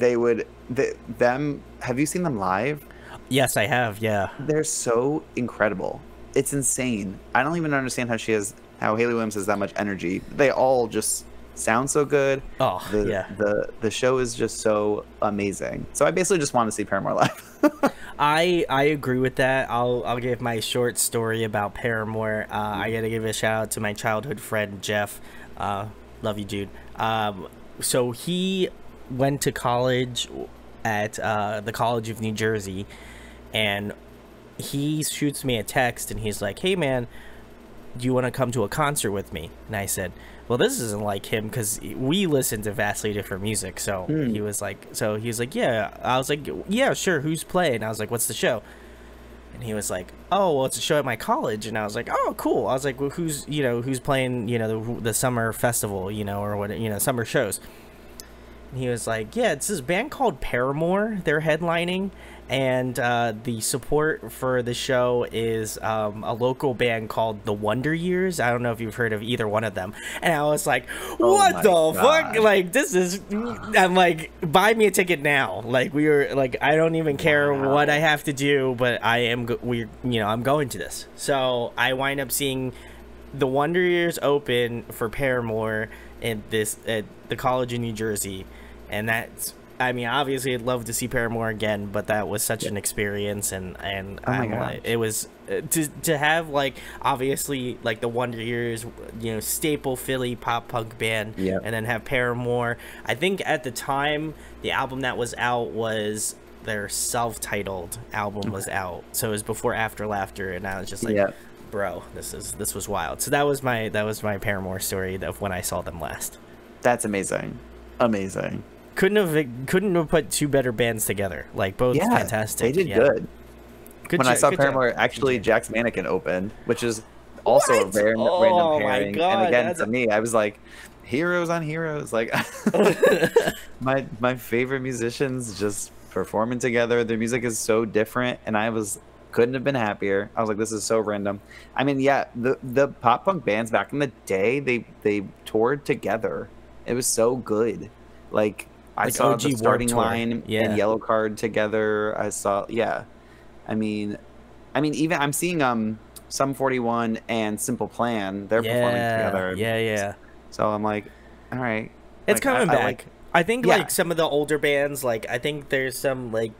S2: you seen them live?
S1: Yes, I have. Yeah,
S2: they're so incredible. It's insane. I don't even understand how Hayley Williams has that much energy. They all just sound so good. The show is just so amazing. So I basically just want to see Paramore live.
S1: I agree with that. I'll give my short story about Paramore. I gotta give a shout out to my childhood friend Jeff. Love you, dude. So he went to college at the College of New Jersey, and he shoots me a text and he's like, "Hey man, do you want to come to a concert with me?" And I said, well, this isn't like him, because we listen to vastly different music. So he was like, yeah. I was like, yeah, sure, who's playing? I was like, what's the show? And he was like, oh, well, it's a show at my college. And I was like, oh, cool. I was like, well, who's playing, the summer festival, or what, summer shows. And he was like, yeah, it's this band called Paramore. They're headlining, and the support for the show is a local band called The Wonder Years. I don't know if you've heard of either one of them. And I was like, what the fuck? Like, this is, I'm like, buy me a ticket now. Like, we were like, I don't even care what I have to do, but I'm going to this. So I wind up seeing The Wonder Years open for Paramore at the College in New Jersey. And that's, I mean, obviously I'd love to see Paramore again, but that was such an experience, and it was to have, like, obviously, like, the Wonder Years, staple Philly pop punk band, and then have Paramore. I think at the time the album that was out was their self-titled album was out, so it was before After Laughter, and I was just like, bro, this was wild. So that was my Paramore story of when I saw them last.
S2: That's amazing.
S1: Couldn't have put two better bands together. Like, both fantastic.
S2: They did good. When I saw Paramore, actually, Jack's Mannequin opened, which is also a random pairing. And again, to me, I was like, heroes on heroes. Like, my favorite musicians just performing together. Their music is so different, and couldn't have been happier. I was like, this is so random. I mean, yeah, the pop punk bands back in the day, they toured together. It was so good. Like I
S1: Like
S2: saw
S1: OG
S2: the
S1: Warped
S2: Starting
S1: Tour.
S2: Line
S1: Yeah.
S2: and Yellow Card together. I saw, yeah. I mean, even I'm seeing Sum 41 and Simple Plan. They're performing together.
S1: Yeah.
S2: So I'm like, all right.
S1: It's
S2: Like
S1: coming
S2: I
S1: back.
S2: like,
S1: I think
S2: yeah.
S1: like some of the older bands, like I think there's some like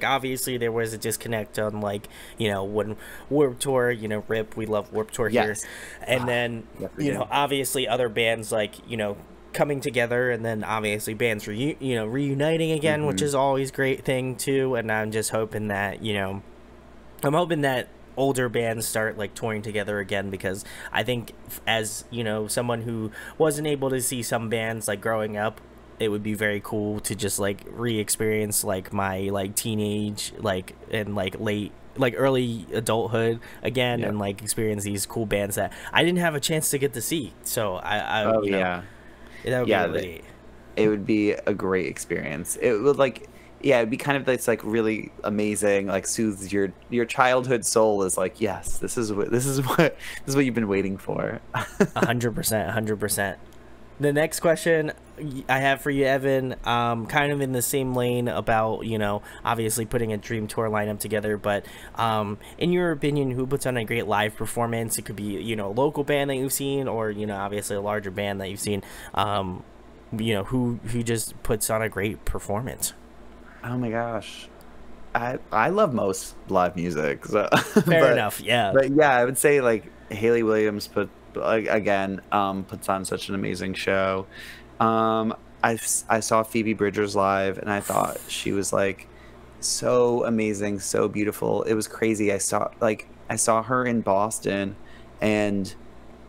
S1: obviously there was a disconnect on like, you know, when Warped Tour, you know, RIP, we love Warped Tour here.
S2: Yes.
S1: And then
S2: Yes, we
S1: you
S2: do.
S1: know, obviously other bands like, you know, coming together, and then obviously bands reuniting again, which is always a great thing too. And I'm just hoping that, you know, I'm hoping that older bands start like touring together again, because I think as, you know, someone who wasn't able to see some bands like growing up, it would be very cool to just like re-experience like my like teenage like and like late like early adulthood again, and like experience these cool bands that I didn't have a chance to get to see. So I
S2: Oh
S1: you know,
S2: yeah.
S1: that would
S2: Yeah,
S1: be really
S2: it would be a great experience. It would like, yeah, it'd be kind of this like really amazing, like soothes your childhood soul. Is like, yes, this is what you've been waiting for.
S1: 100%. The next question I have for you, Evan, kind of in the same lane about, you know, obviously putting a dream tour lineup together, but in your opinion, who puts on a great live performance? It could be, you know, a local band that you've seen, or, you know, obviously a larger band that you've seen. You know, who just puts on a great performance?
S2: Oh my gosh. I love most live music. So
S1: Fair enough, yeah.
S2: But yeah, I would say like Haley Williams puts on such an amazing show. I saw Phoebe Bridgers live, and I thought she was like so amazing, so beautiful. It was crazy. I saw her in Boston, and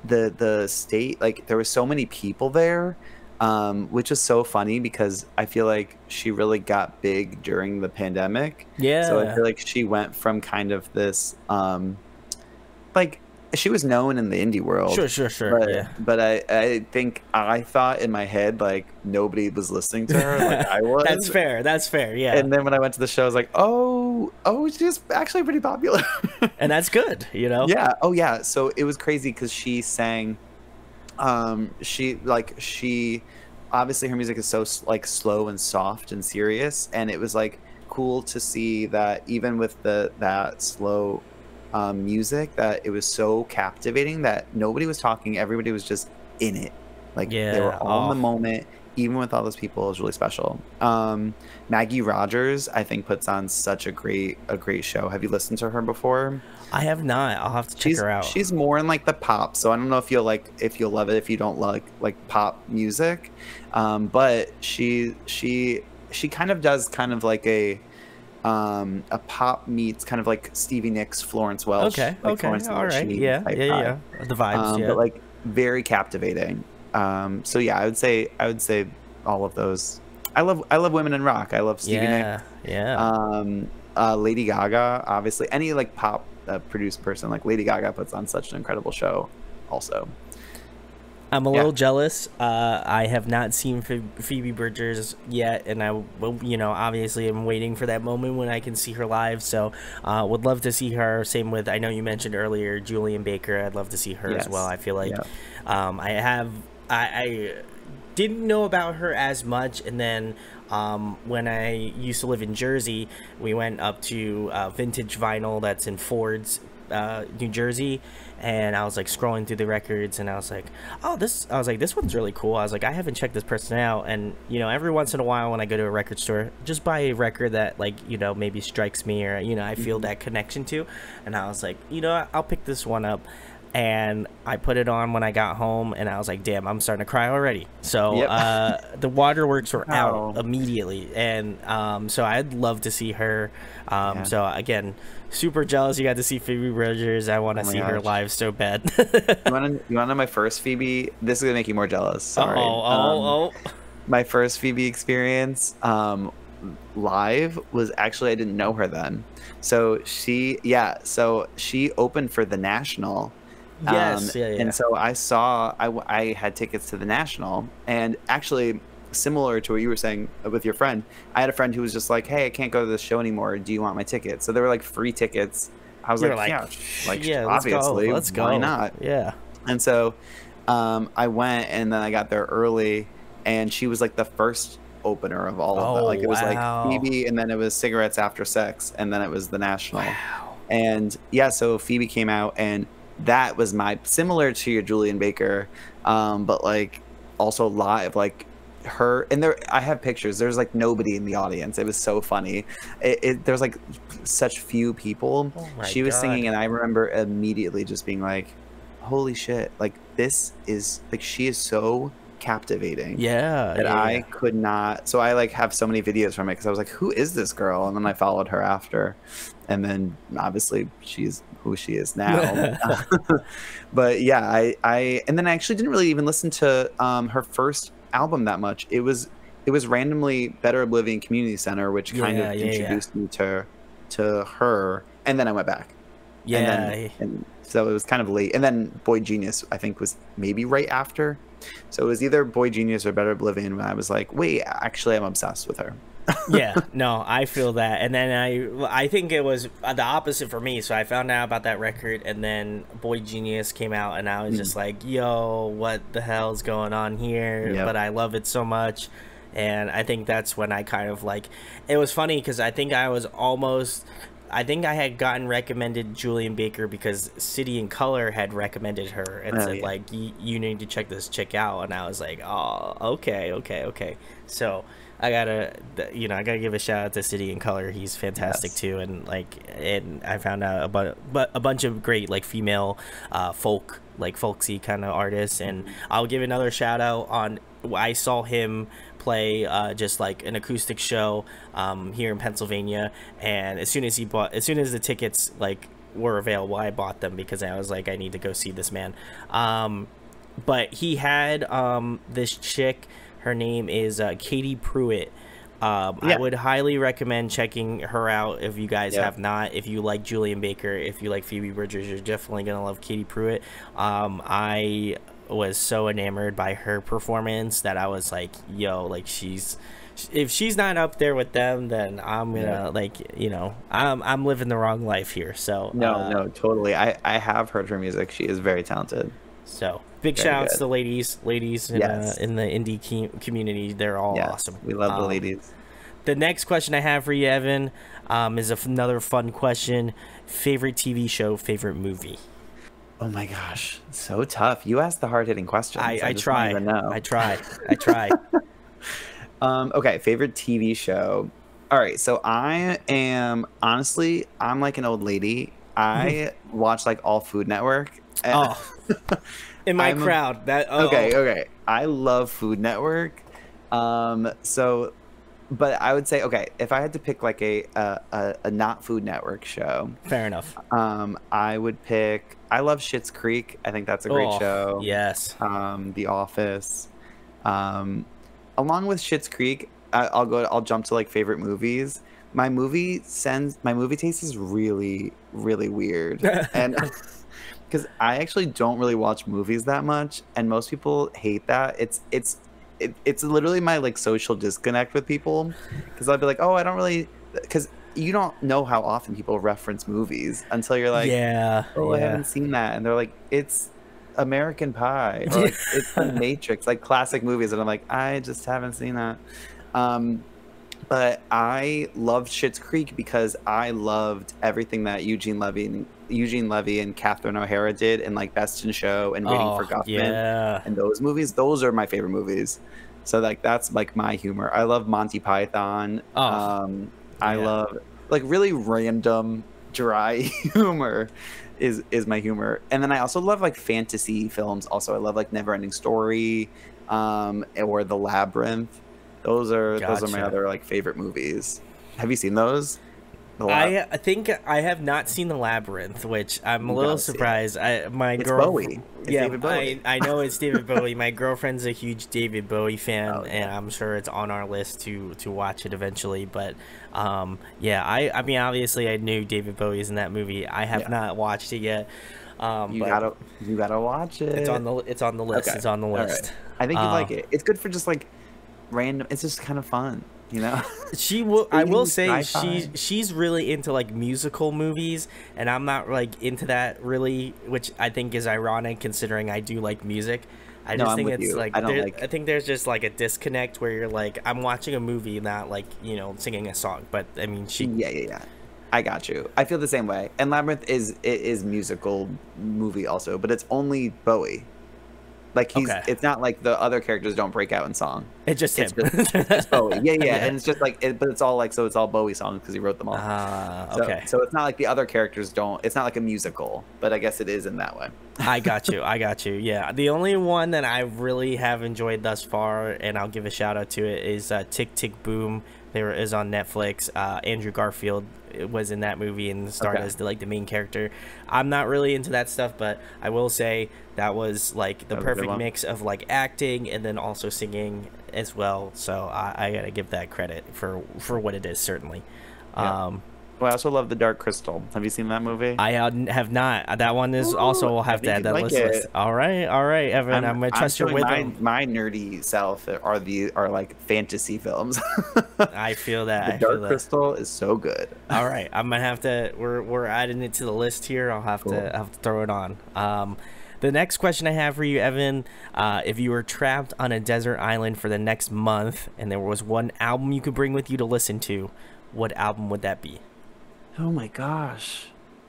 S2: the state, like there were so many people there, which is so funny because I feel like she really got big during the pandemic.
S1: Yeah.
S2: So I feel like she went from kind of this like she was known in the indie world.
S1: Sure.
S2: But,
S1: yeah.
S2: but I think I thought in my head like nobody was listening to her like I was.
S1: That's fair. Yeah.
S2: And then when I went to the show, I was like, oh, she's actually pretty popular.
S1: And that's good, you know?
S2: Yeah. Oh yeah. So it was crazy because she sang. She obviously her music is so like slow and soft and serious, and it was like cool to see that even with that slow music, that it was so captivating that nobody was talking, everybody was just in it, like they were all in the moment, even with all those people. It was really special. Maggie Rogers, I think, puts on such a great show. Have you listened to her before?
S1: I have not. I'll have to check her out.
S2: She's more in like the pop, so I don't know if you'll love it if you don't like pop music, but she kind of does kind of like a pop meets kind of like Stevie Nicks, Florence Welch.
S1: Okay,
S2: like
S1: all right, yeah. The vibes,
S2: but like very captivating. So yeah, I would say all of those. I love women in rock. I love Stevie Nicks. Lady Gaga, obviously. Any like pop produced person like Lady Gaga puts on such an incredible show also.
S1: I'm a little jealous. I have not seen Phoebe Bridgers yet, and I will, you know, obviously I'm waiting for that moment when I can see her live. So would love to see her. Same with, I know you mentioned earlier, Julian Baker. I'd love to see her as well. I feel like I didn't know about her as much, and then when I used to live in Jersey, we went up to Vintage Vinyl that's in Ford's, New Jersey, and I was like scrolling through the records, and I was like, this one's really cool. I was like, I haven't checked this person out, and you know, every once in a while when I go to a record store, just buy a record that like, you know, maybe strikes me, or you know, I feel that connection to, and I was like, you know, I'll pick this one up. And I put it on when I got home, and I was like, damn, I'm starting to cry already. So the waterworks were out immedially, and so I'd love to see her. So again, super jealous you got to see Phoebe Bridgers. I want to see her live so bad.
S2: you want to know my first Phoebe? This is gonna make you more jealous. Sorry. My first Phoebe experience live was actually, I didn't know her then. So she opened for the National.
S1: Yes,
S2: And so I had tickets to the National, and actually similar to what you were saying with your friend. I had a friend who was just like, "Hey, I can't go to this show anymore. Do you want my ticket?" So there were like free tickets. I was
S1: You're
S2: like,
S1: like,
S2: "Yeah, like
S1: yeah,
S2: obviously,
S1: let's
S2: why
S1: go.
S2: not?"
S1: Yeah.
S2: And so I went, and then I got there early, and she was like the first opener of all of that.
S1: Oh,
S2: Like it was like
S1: wow.
S2: Phoebe, and then it was Cigarettes After Sex, and then it was the National.
S1: Wow.
S2: And yeah, so Phoebe came out, and that was my similar to your Julian Baker, but like also live, like her. And there, I have pictures. There's like nobody in the audience. It was so funny. There's like such few people.
S1: Oh my
S2: She was
S1: God.
S2: singing, and I remember immediately just being like, "Holy shit! Like this is like she is so captivating."
S1: Yeah.
S2: That
S1: yeah,
S2: I
S1: yeah.
S2: could not. So I like have so many videos from it because I was like, "Who is this girl?" And then I followed her after, and then obviously she's who she is now. But yeah, I and then I actually didn't really even listen to her first album that much. It was randomly Better Oblivion Community Center, which kind
S1: Yeah,
S2: of
S1: yeah, yeah.
S2: introduced me to her, and then I went back. And
S1: Yeah.
S2: then and so it was kind of late. And then Boy Genius, I think, was maybe right after. So it was either Boy Genius or Better Oblivion when I was like, wait, actually, I'm obsessed with her.
S1: Yeah, no, I feel that. And then I think it was the opposite for me. So I found out about that record, and then Boy Genius came out, and I was just like, yo, what the hell's going on here?
S2: Yep.
S1: But I love it so much. And I think that's when I kind of like, it was funny because I think I think I had gotten recommended Julian Baker because City and Color had recommended her and said,
S2: yeah.
S1: like, you need to check this chick out. And I was like, oh, okay. So I gotta give a shout out to City and Color. He's fantastic
S2: Yes.
S1: too. And I found out about a bunch of great like female folksy kind of artists. And I'll give another shout out on, I saw him play just like an acoustic show here in Pennsylvania, and as soon as the tickets like were available, I bought them because I was like, I need to go see this man. But he had this chick, her name is Katie Pruitt. I would highly recommend checking her out if you guys have not. If you like Julian Baker, if you like Phoebe Bridgers, you're definitely gonna love Katie Pruitt. I was so enamored by her performance that I was like, yo, like if she's not up there with them, then I'm gonna I'm living the wrong life here. So
S2: No, totally. I have heard her music. She is very talented.
S1: So big
S2: Very
S1: shout outs
S2: good.
S1: to ladies in the indie community. They're all awesome.
S2: We love the ladies.
S1: The next question I have for you, Evan, is another fun question. Favorite TV show, favorite movie?
S2: Oh my gosh, so tough. You asked the hard-hitting questions.
S1: I
S2: just
S1: try.
S2: don't even know.
S1: I try.
S2: Okay, favorite TV show. All right, so I'm like an old lady. I watch like all Food Network.
S1: Oh, in my crowd.
S2: Okay. I love Food Network. But I would say, okay, if I had to pick like a not Food Network show,
S1: fair enough.
S2: I would pick. I love Schitt's Creek. I think that's a great show.
S1: Yes.
S2: The Office. Along with Schitt's Creek, I'll jump to like favorite movies. My movie taste is really, really weird, and because I actually don't really watch movies that much, and most people hate that. It's literally my like social disconnect with people, because I'll be like, oh, I don't really, because you don't know how often people reference movies until you're like, I haven't seen that, and they're like, it's American Pie, or like, it's The Matrix, like classic movies, and I'm like, I just haven't seen that. But I loved Schitt's Creek because I loved everything that Eugene Levy and Catherine O'Hara did in like Best in Show and Waiting for Guffman, and those movies. Those are my favorite movies. So like that's like my humor. I love Monty Python. I love like really random dry humor is my humor. And then I also love like fantasy films. Also, I love like Neverending Story, or The Labyrinth. Those are my other like favorite movies. Have you seen those?
S1: I think I have not seen The Labyrinth, which I'm a little surprised.
S2: It's Bowie. It's David Bowie.
S1: I know it's David Bowie. My girlfriend's a huge David Bowie fan, and I'm sure it's on our list to watch it eventually. But I mean, obviously, I knew David Bowie's in that movie. I have not watched it yet.
S2: You gotta watch it.
S1: It's on the list.
S2: Okay.
S1: It's on the list.
S2: Right. I think you'd like it. It's good for just like random. It's just kind of fun, you know.
S1: She will. I will say
S2: Sci-fi.
S1: she's really into like musical movies, and I'm not like into that really, which I think is ironic considering I do like music. I
S2: No,
S1: just
S2: I'm
S1: think
S2: with
S1: it's
S2: you.
S1: like
S2: I don't
S1: there,
S2: like.
S1: I think there's just like a disconnect where you're like I'm watching a movie, not like singing a song. But I mean, she.
S2: Yeah, yeah, yeah. I got you. I feel the same way. And Labyrinth is musical movie also, but it's only Bowie. Like
S1: Okay.
S2: it's not like the other characters don't break out in song.
S1: It's just him.
S2: It's just Bowie. Yeah, yeah.
S1: Yeah.
S2: And it's just like but it's all like so it's all Bowie songs because he wrote them all.
S1: Okay.
S2: So it's not like the other characters don't. It's not like a musical, but I guess it is in that way.
S1: I got you. I got you. Yeah. The only one that I really have enjoyed thus far, and I'll give a shout out to it, is Tick Tick Boom. There is on Netflix. Andrew Garfield was in that movie and starred
S2: Okay.
S1: as the main character. I'm not really into that stuff, but I will say that was like the
S2: That was a good
S1: perfect
S2: one.
S1: mix of like acting and then also singing as well. So I gotta give that credit for what it is, certainly.
S2: Yeah. Well, I also love The Dark Crystal. Have you seen that movie?
S1: I have not. That one is also. We'll have to
S2: think
S1: add
S2: you'd
S1: that
S2: like
S1: list.
S2: it.
S1: All right, Evan. I'm gonna trust your
S2: showing
S1: rhythm.
S2: my nerdy self are like fantasy films.
S1: I feel that.
S2: The
S1: I feel
S2: Dark
S1: that.
S2: Crystal is so good.
S1: All right, I'm gonna have to. We're adding it to the list here. I'll have
S2: Cool.
S1: to throw it on. The next question I have for you, Evan, if you were trapped on a desert island for the next month and there was one album you could bring with you to listen to, what album would that be?
S2: Oh my gosh.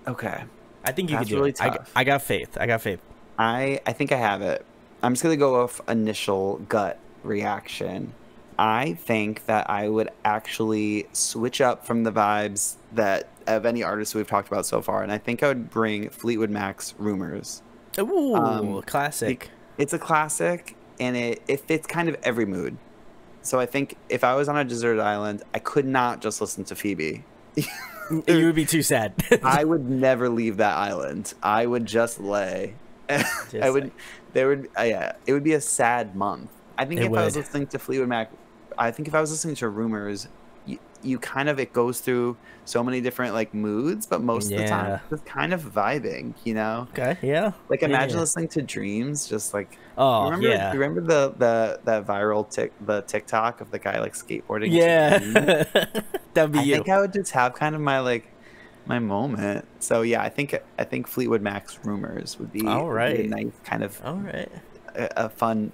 S2: Okay.
S1: I think you
S2: That's
S1: could do
S2: really
S1: it.
S2: tough.
S1: I got faith. I got faith.
S2: I think I have it. I'm just gonna go off initial gut reaction. I think that I would actually switch up from the vibes that of any artist we've talked about so far, and I think I would bring Fleetwood Mac's "Rumors."
S1: Ooh, classic.
S2: It's a classic, and it fits kind of every mood. So I think if I was on a deserted island, I could not just listen to Phoebe.
S1: You would be too sad.
S2: I would never leave that island. I would just lay. I would. There would. Yeah. It would be a sad month. I think
S1: It
S2: if I was
S1: would.
S2: listening to Fleetwood Mac, I think if I was listening to Rumors, you kind of it goes through so many different like moods, but most of the time
S1: Yeah.
S2: it's kind of vibing. You know.
S1: Okay. Yeah.
S2: Like imagine
S1: Yeah.
S2: listening to Dreams, just like.
S1: Oh
S2: Remember,
S1: yeah.
S2: you remember the that viral TikTok of the guy like skateboarding? to
S1: Yeah.
S2: Dreams?
S1: That'd be
S2: I
S1: you.
S2: think I would just have kind of my moment. So yeah, I think Fleetwood Mac's "Rumors" would be,
S1: All right.
S2: would be a nice kind of
S1: All right.
S2: a fun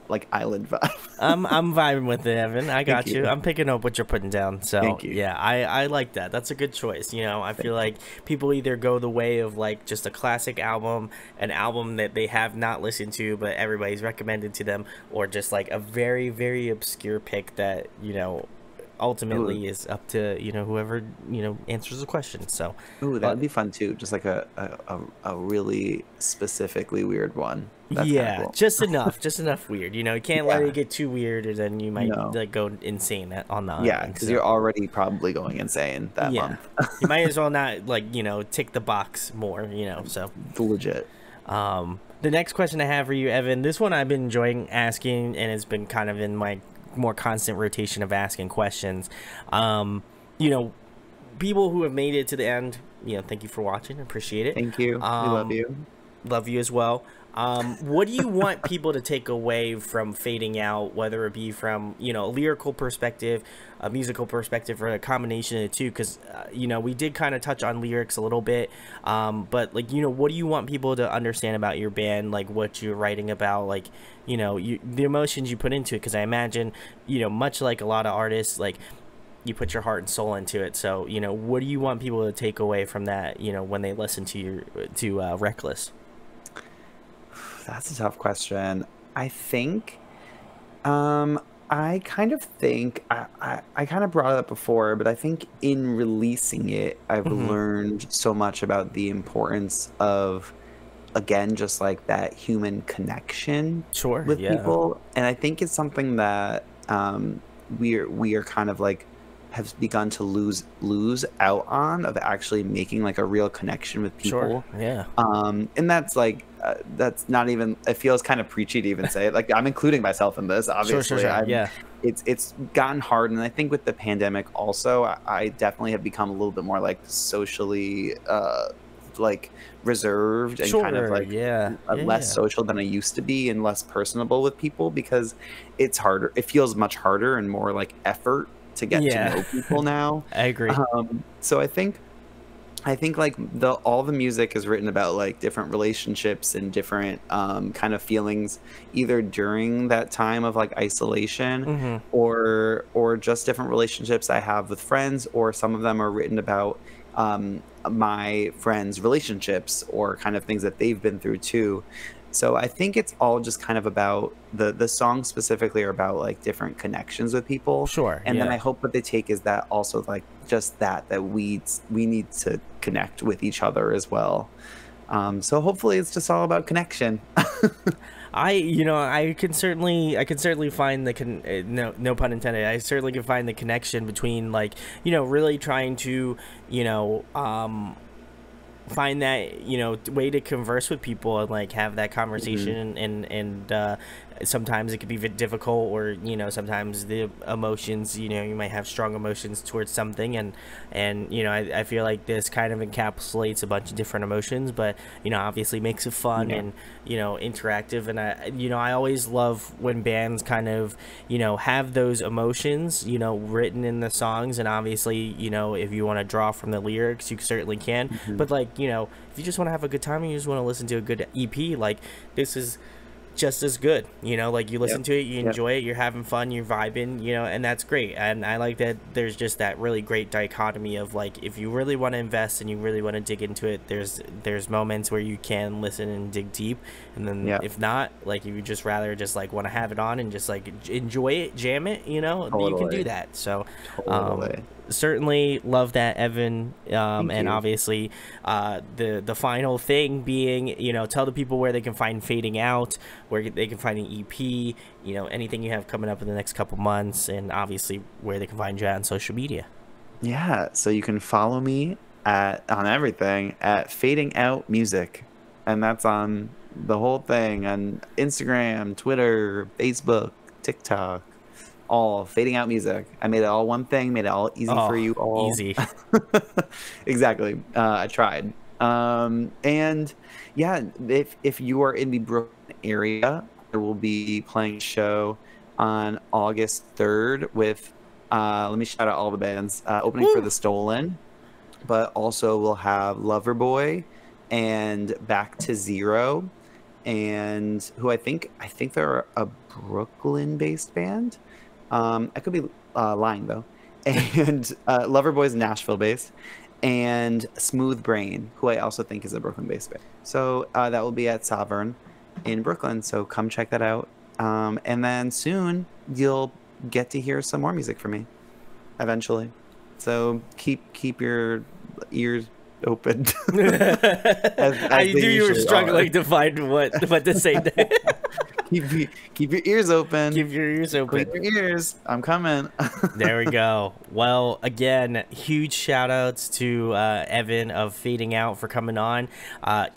S2: like island vibe.
S1: I'm vibing with it, Evan. I got
S2: Thank
S1: you.
S2: you.
S1: I'm picking up what you're putting down. So
S2: Thank you.
S1: yeah, I like that. That's a good choice. I feel like people either go the way of like just a classic album, an album that they have not listened to but everybody's recommended to them, or just like a very, very obscure pick that, ultimately is up to, whoever, answers the question. So
S2: Ooh, that would be fun too. Just like a really specifically weird one. That's kinda
S1: yeah,
S2: cool.
S1: just enough weird. You can't let
S2: Yeah.
S1: it get too weird, or then you might
S2: No.
S1: like go insane on the
S2: Yeah,
S1: island.
S2: because
S1: So-
S2: you're already probably going insane that
S1: yeah,
S2: month.
S1: you might as well not tick the box more. So
S2: Legit.
S1: the next question I have for you, Evan, this one I've been enjoying asking, and it's been kind of in my more constant rotation of asking questions. People who have made it to the end, thank you for watching. Appreciate it.
S2: Thank you. We love you.
S1: Love you as well. What do you want people to take away from fading out, whether it be from, a lyrical perspective, a musical perspective, or a combination of the two? Because, we did kind of touch on lyrics a little bit. But, what do you want people to understand about your band, like what you're writing about, like, the emotions you put into it? Because I imagine, much like a lot of artists, like, you put your heart and soul into it. So, what do you want people to take away from that, when they listen to Reckless?
S2: That's a tough question. I think, I kind of think, I kind of brought it up before, but I think in releasing it, I've learned so much about the importance of, again, just like that human connection
S1: Sure.
S2: with
S1: Yeah.
S2: people. And I think it's something that we are kind of like have begun to lose out on, of actually making like a real connection with people.
S1: Sure. Yeah.
S2: And that's like that's not even, it feels kind of preachy to even say it. Like, I'm including myself in this, obviously.
S1: Sure. Yeah.
S2: It's gotten hard, and I think with the pandemic also, I definitely have become a little bit more like socially like reserved and kind of
S1: Sure.
S2: like
S1: Yeah. Yeah.
S2: less
S1: Yeah.
S2: social than I used to be and less personable with people because it's harder. It feels much harder and more like effort to get to
S1: Yeah.
S2: know people now.
S1: I agree.
S2: So I think like all the music is written about like different relationships and different kind of feelings either during that time of like isolation
S1: Mm-hmm.
S2: or just different relationships I have with friends, or some of them are written about my friends' relationships or kind of things that they've been through too. So I think it's all just kind of about the songs specifically are about like different connections with people.
S1: Sure.
S2: And then I
S1: Yeah.
S2: hope what they take is that also like just that we need to connect with each other as well. So hopefully it's just all about connection.
S1: I can certainly find no pun intended. I certainly can find the connection between like, really trying to, you know, find that way to converse with people and like have that
S2: Mhm.
S1: conversation, and sometimes it could be difficult, or sometimes the emotions, you might have strong emotions towards something, and I feel like this kind of encapsulates a bunch of different emotions, but obviously makes it fun
S2: Yeah.
S1: and interactive. And I always love when bands kind of have those emotions written in the songs. And obviously if you want to draw from the lyrics, you certainly can,
S2: Mhm.
S1: but like if you just want to have a good time and you just want to listen to a good EP, like this is just as good. Like you listen
S2: Yep.
S1: to it, you
S2: Yep.
S1: enjoy it, you're having fun, you're vibing, and that's great. And I like that there's just that really great dichotomy of like, if you really want to invest and you really want to dig into it, there's moments where you can listen and dig deep, and then
S2: Yep.
S1: if not, like if you just rather just like want to have it on and just like enjoy it, jam it, you can do
S2: Totally.
S1: that. So
S2: Totally.
S1: certainly love that, Evan.
S2: Thank
S1: And
S2: you.
S1: obviously the final thing being, tell the people where they can find Fading Out, where they can find the EP, anything you have coming up in the next couple months, and obviously where they can find you on social media.
S2: Yeah, so you can follow me on everything at Fading Out Music, and that's on the whole thing on Instagram, Twitter, Facebook, TikTok, all Fading Out Music. I made it all one thing, made it all easy for
S1: Oh,
S2: you all.
S1: easy.
S2: Exactly. I tried. And yeah, if you are in the Brooklyn area, there will be playing a show on August 3rd with let me shout out all the bands. Opening for
S1: Woo!
S2: The Stolen, but also we'll have Loverboy and Back to Zero, and who I think they're a Brooklyn-based band. I could be lying though. And Loverboy's Nashville-based, and Smooth Brain, who I also think is a Brooklyn-based band. So that will be at Sovereign in Brooklyn. So come check that out. And then soon you'll get to hear some more music from me eventually. So keep your ears open
S1: I
S2: as they
S1: knew you were
S2: usually are.
S1: struggling to find what to say.
S2: Keep your ears open.
S1: Keep your ears
S2: Clean
S1: open.
S2: your ears. I'm coming.
S1: There we go. Well, again, huge shout outs to Evan of Fading Out for coming on.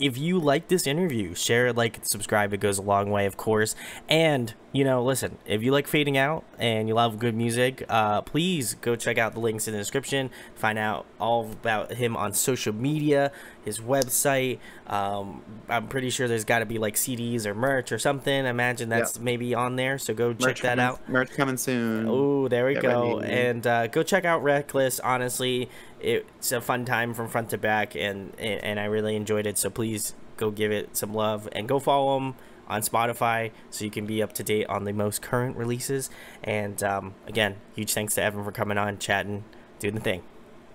S1: If you like this interview, share, like, subscribe. It goes a long way, of course. And, listen, if you like Fading Out and you love good music, please go check out the links in the description. Find out all about him on social media, his website. I'm pretty sure there's got to be like CDs or merch or something. I imagine that's maybe on there. So go check that out.
S2: Merch coming soon.
S1: Oh, there we
S2: Get
S1: go.
S2: ready.
S1: And go check out Reckless. Honestly, it's a fun time from front to back, and I really enjoyed it. So please go give it some love and go follow him on Spotify so you can be up to date on the most current releases. And again, huge thanks to Evan for coming on, chatting, doing the thing.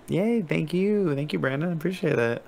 S2: Yay, thank you. Thank you, Brandon. Appreciate it.